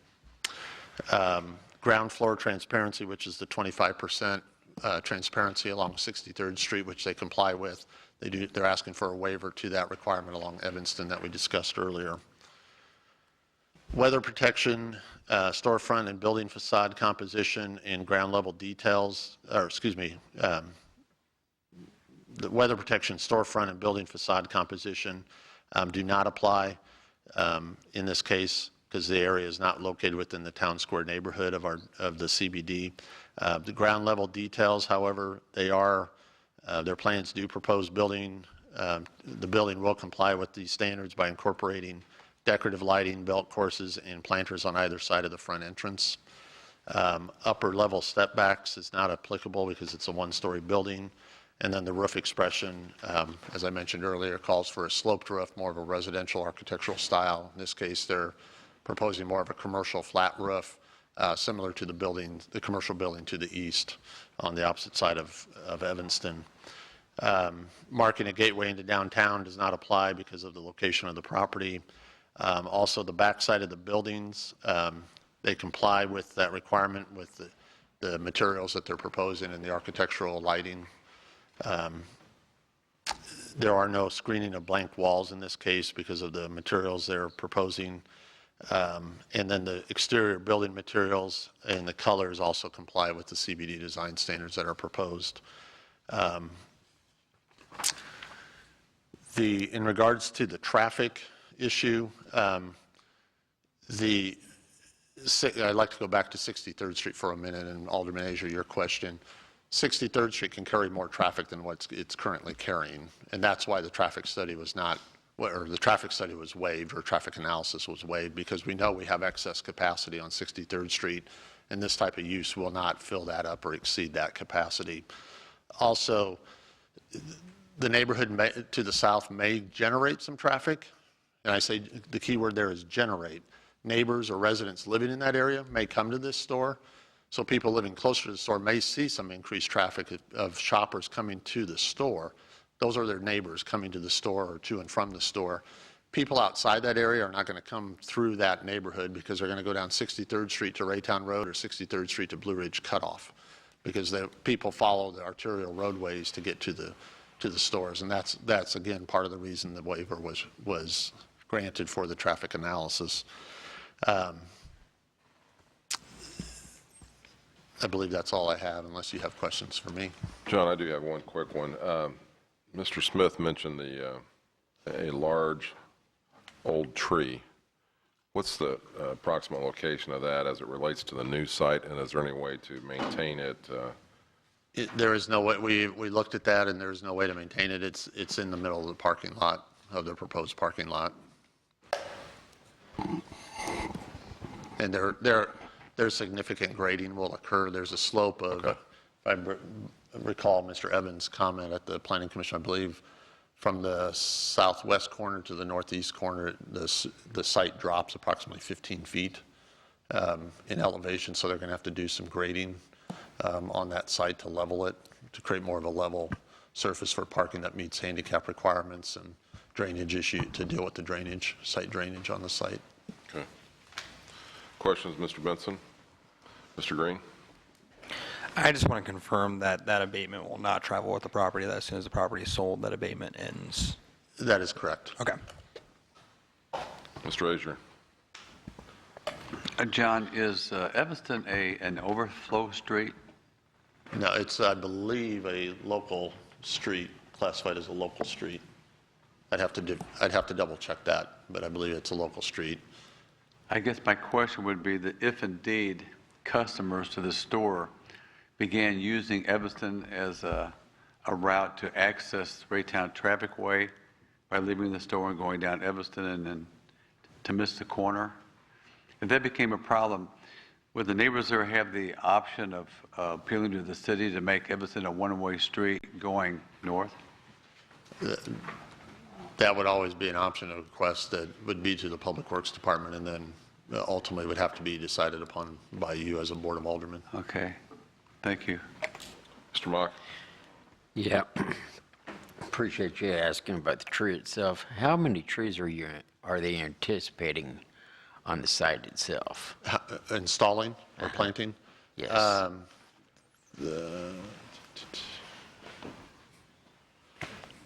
Ground floor transparency, which is the 25% transparency along 63rd Street, which they comply with. they're asking for a waiver to that requirement along Evanston that we discussed earlier. Weather protection, storefront and building facade composition and ground level details, the weather protection, storefront and building facade composition do not apply in this case because the area is not located within the town square neighborhood of the CBD. The ground level details, however, their plans do propose building. The building will comply with these standards by incorporating decorative lighting, belt courses, and planters on either side of the front entrance. Upper level step backs is not applicable because it's a one-story building. And then the roof expression, as I mentioned earlier, calls for a sloped roof, more of a residential architectural style. In this case, they're proposing more of a commercial flat roof, similar to the commercial building to the east on the opposite side of Evanston. Marking a gateway into downtown does not apply because of the location of the property. Also, the backside of the buildings, they comply with that requirement with the materials that they're proposing and the architectural lighting. There are no screening of blank walls in this case because of the materials they're proposing. And then the exterior building materials and the colors also comply with the CBD design standards that are proposed. In regards to the traffic issue, I'd like to go back to 63rd Street for a minute, and Alderman Asia, your question. 63rd Street can carry more traffic than what it's currently carrying, and that's why the traffic study was waived, or traffic analysis was waived, because we know we have excess capacity on 63rd Street, and this type of use will not fill that up or exceed that capacity. Also, the neighborhood to the south may generate some traffic, and I say the key word there is generate. Neighbors or residents living in that area may come to this store, so people living closer to the store may see some increased traffic of shoppers coming to the store. Those are their neighbors coming to the store or to and from the store. People outside that area are not going to come through that neighborhood because they're going to go down 63rd Street to Raytown Road or 63rd Street to Blue Ridge Cutoff, because people follow the arterial roadways to get to the stores, and that's again part of the reason the waiver was granted for the traffic analysis. I believe that's all I have, unless you have questions for me. John, I do have one quick one. Mr. Smith mentioned a large old tree. What's the approximate location of that as it relates to the new site, and is there any way to maintain it? There is no way. We looked at that, and there is no way to maintain it. It's in the middle of the parking lot, of the proposed parking lot. And there's significant grading will occur. There's a slope of, if I recall Mr. Evans' comment at the Planning Commission, I believe, from the southwest corner to the northeast corner, the site drops approximately 15 feet in elevation, so they're going to have to do some grading on that site to level it, to create more of a level surface for parking that meets handicap requirements and drainage issue, to deal with the site drainage on the site. Okay. Questions, Mr. Benson? Mr. Green? I just want to confirm that that abatement will not travel with the property, that as soon as the property is sold, that abatement ends. That is correct. Okay. Mr. Azier? John, is Evanston an overflow street? No, it's, I believe, a local street, classified as a local street. I'd have to double check that, but I believe it's a local street. I guess my question would be that if indeed customers to the store began using Evanston as a route to access Raytown Traffic Way by leaving the store and going down Evanston and then to miss the corner, if that became a problem, would the neighbors there have the option of appealing to the city to make Evanston a one-way street going north? That would always be an option, a request that would be to the Public Works Department, and then ultimately would have to be decided upon by you as a Board of Aldermen. Okay. Thank you. Mr. Mock? Yeah. Appreciate you asking about the tree itself. How many trees are they anticipating on the site itself? Installing or planting? Yes.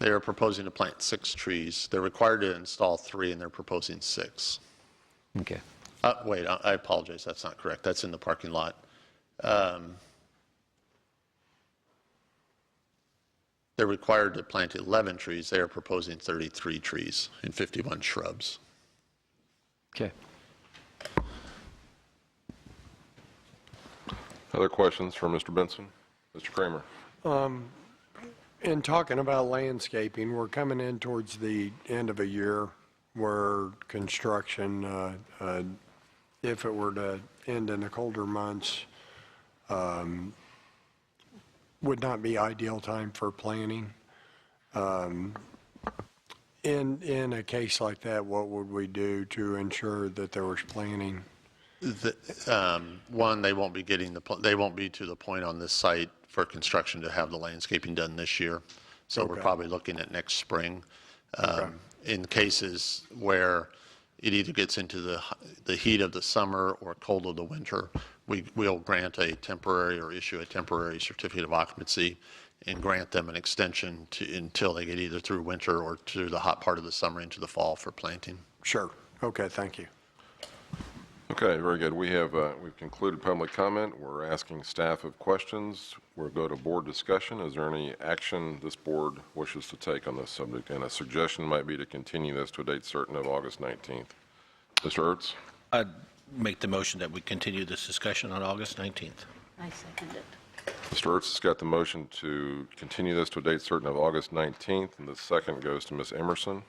They are proposing to plant 6 trees. They're required to install 3, and they're proposing 6. Okay. Wait, I apologize, that's not correct. That's in the parking lot. They're required to plant 11 trees. They are proposing 33 trees and 51 shrubs. Okay. Other questions for Mr. Benson? Mr. Kramer? In talking about landscaping, we're coming in towards the end of a year where construction, if it were to end in the colder months, would not be ideal time for planting. In a case like that, what would we do to ensure that there was planting? One, they won't be they won't be to the point on this site for construction to have the landscaping done this year. So we're probably looking at next spring. In cases where it either gets into the heat of the summer or cold of the winter, we'll grant a temporary or issue a temporary certificate of occupancy and grant them an extension until they get either through winter or through the hot part of the summer into the fall for planting. Sure. Okay, thank you. Okay, very good. We've concluded public comment. We're asking staff of questions. We'll go to board discussion. Is there any action this board wishes to take on this subject? And a suggestion might be to continue this to a date certain of August 19th. Mr. Ertz? I'd make the motion that we continue this discussion on August 19th. I second it. Mr. Ertz has got the motion to continue this to a date certain of August 19th, and the second goes to Ms. Emerson.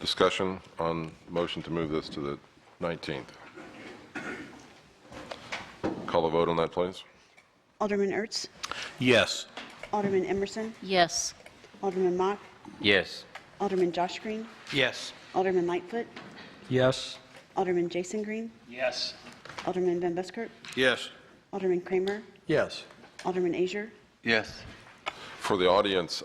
Discussion on motion to move this to the 19th. Call a vote on that, please. Alderman Ertz, Yes. Alderman Emerson, Yes. Alderman Mock, Yes. Alderman Josh Green, Yes. Alderman Lightfoot, Yes. Alderman Jason Green, Yes. Alderman Van Buskirk, Yes. Alderman Kramer, Yes. Alderman Azier, Yes. For the audience,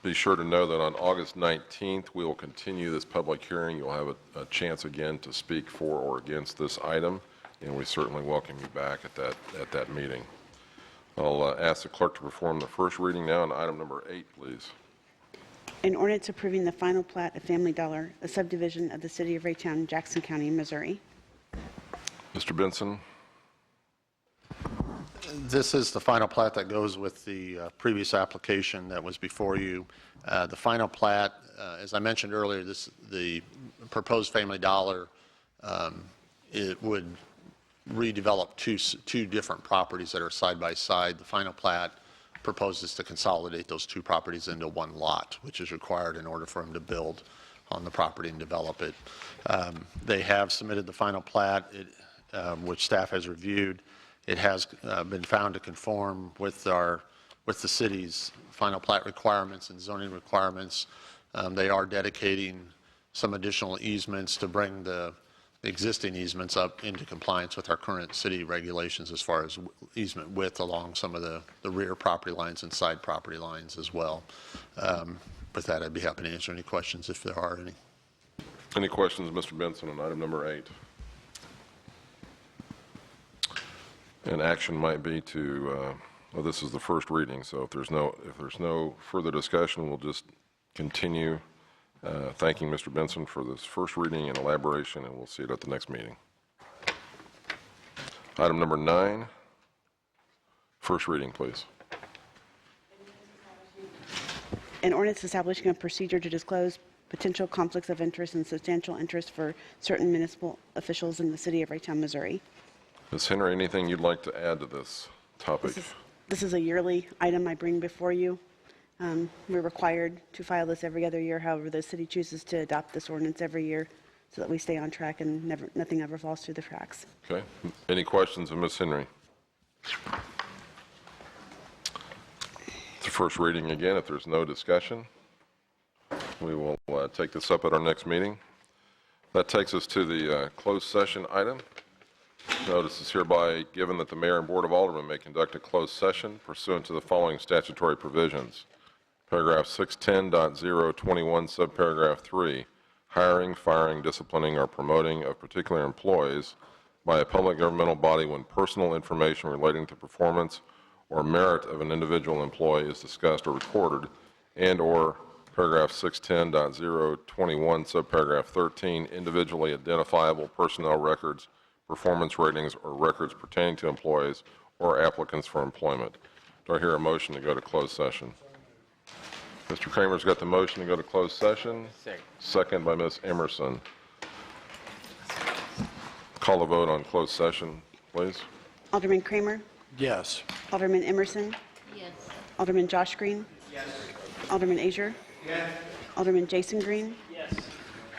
be sure to know that on August 19th, we will continue this public hearing. You'll have a chance again to speak for or against this item, and we certainly welcome you back at that meeting. I'll ask the clerk to perform the first reading now on item number 8, please. an ordinance approving the final plat of Family Dollar, a subdivision of the city of Raytown, Jackson County, Missouri. Mr. Benson? This is the final plat that goes with the previous application that was before you. The final plat, as I mentioned earlier, the proposed Family Dollar, it would redevelop two different properties that are side by side. The final plat proposes to consolidate those two properties into one lot, which is required in order for them to build on the property and develop it. They have submitted the final plat, which staff has reviewed. It has been found to conform with the city's final plat requirements and zoning requirements. They are dedicating some additional easements to bring the existing easements up into compliance with our current city regulations as far as easement width along some of the rear property lines and side property lines as well. With that, I'd be happy to answer any questions if there are any. Any questions, Mr. Benson, on item number 8? And action might be to, well, this is the first reading, so if there's no further discussion, we'll just continue thanking Mr. Benson for this first reading and elaboration, and we'll see it at the next meeting. Item number 9, first reading, please. An ordinance establishing a procedure to disclose potential conflicts of interest and substantial interest for certain municipal officials in the city of Raytown, Missouri. Ms. Henry, anything you'd like to add to this topic? This is a yearly item I bring before you. We're required to file this every other year. However, the city chooses to adopt this ordinance every year so that we stay on track and nothing ever falls through the cracks. Okay. Any questions of Ms. Henry? It's the first reading again. If there's no discussion, we will take this up at our next meeting. That takes us to the closed session item. Notice is hereby given that the mayor and board of aldermen may conduct a closed session pursuant to the following statutory provisions. Paragraph 610.021, subparagraph 3, hiring, firing, disciplining, or promoting of particular employees by a public governmental body when personal information relating to performance or merit of an individual employee is discussed or recorded, and/or paragraph 610.021, subparagraph 13, individually identifiable personnel records, performance ratings, or records pertaining to employees or applicants for employment. Do I hear a motion to go to closed session? Mr. Kramer's got the motion to go to closed session. Second by Ms. Emerson. Call the vote on closed session, please. Alderman Kramer? Yes. Alderman Emerson? Yes. Alderman Josh Green? Yes. Alderman Azier? Yes. Alderman Jason Green? Yes.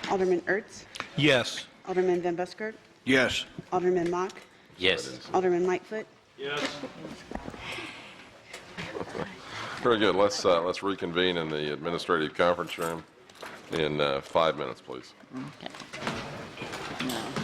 Alderman Ertz? Yes. Alderman Van Buskirk? Yes. Alderman Mock? Yes. Alderman Lightfoot? Yes. Very good. Let's reconvene in the administrative conference room in 5 minutes, please. Okay. No.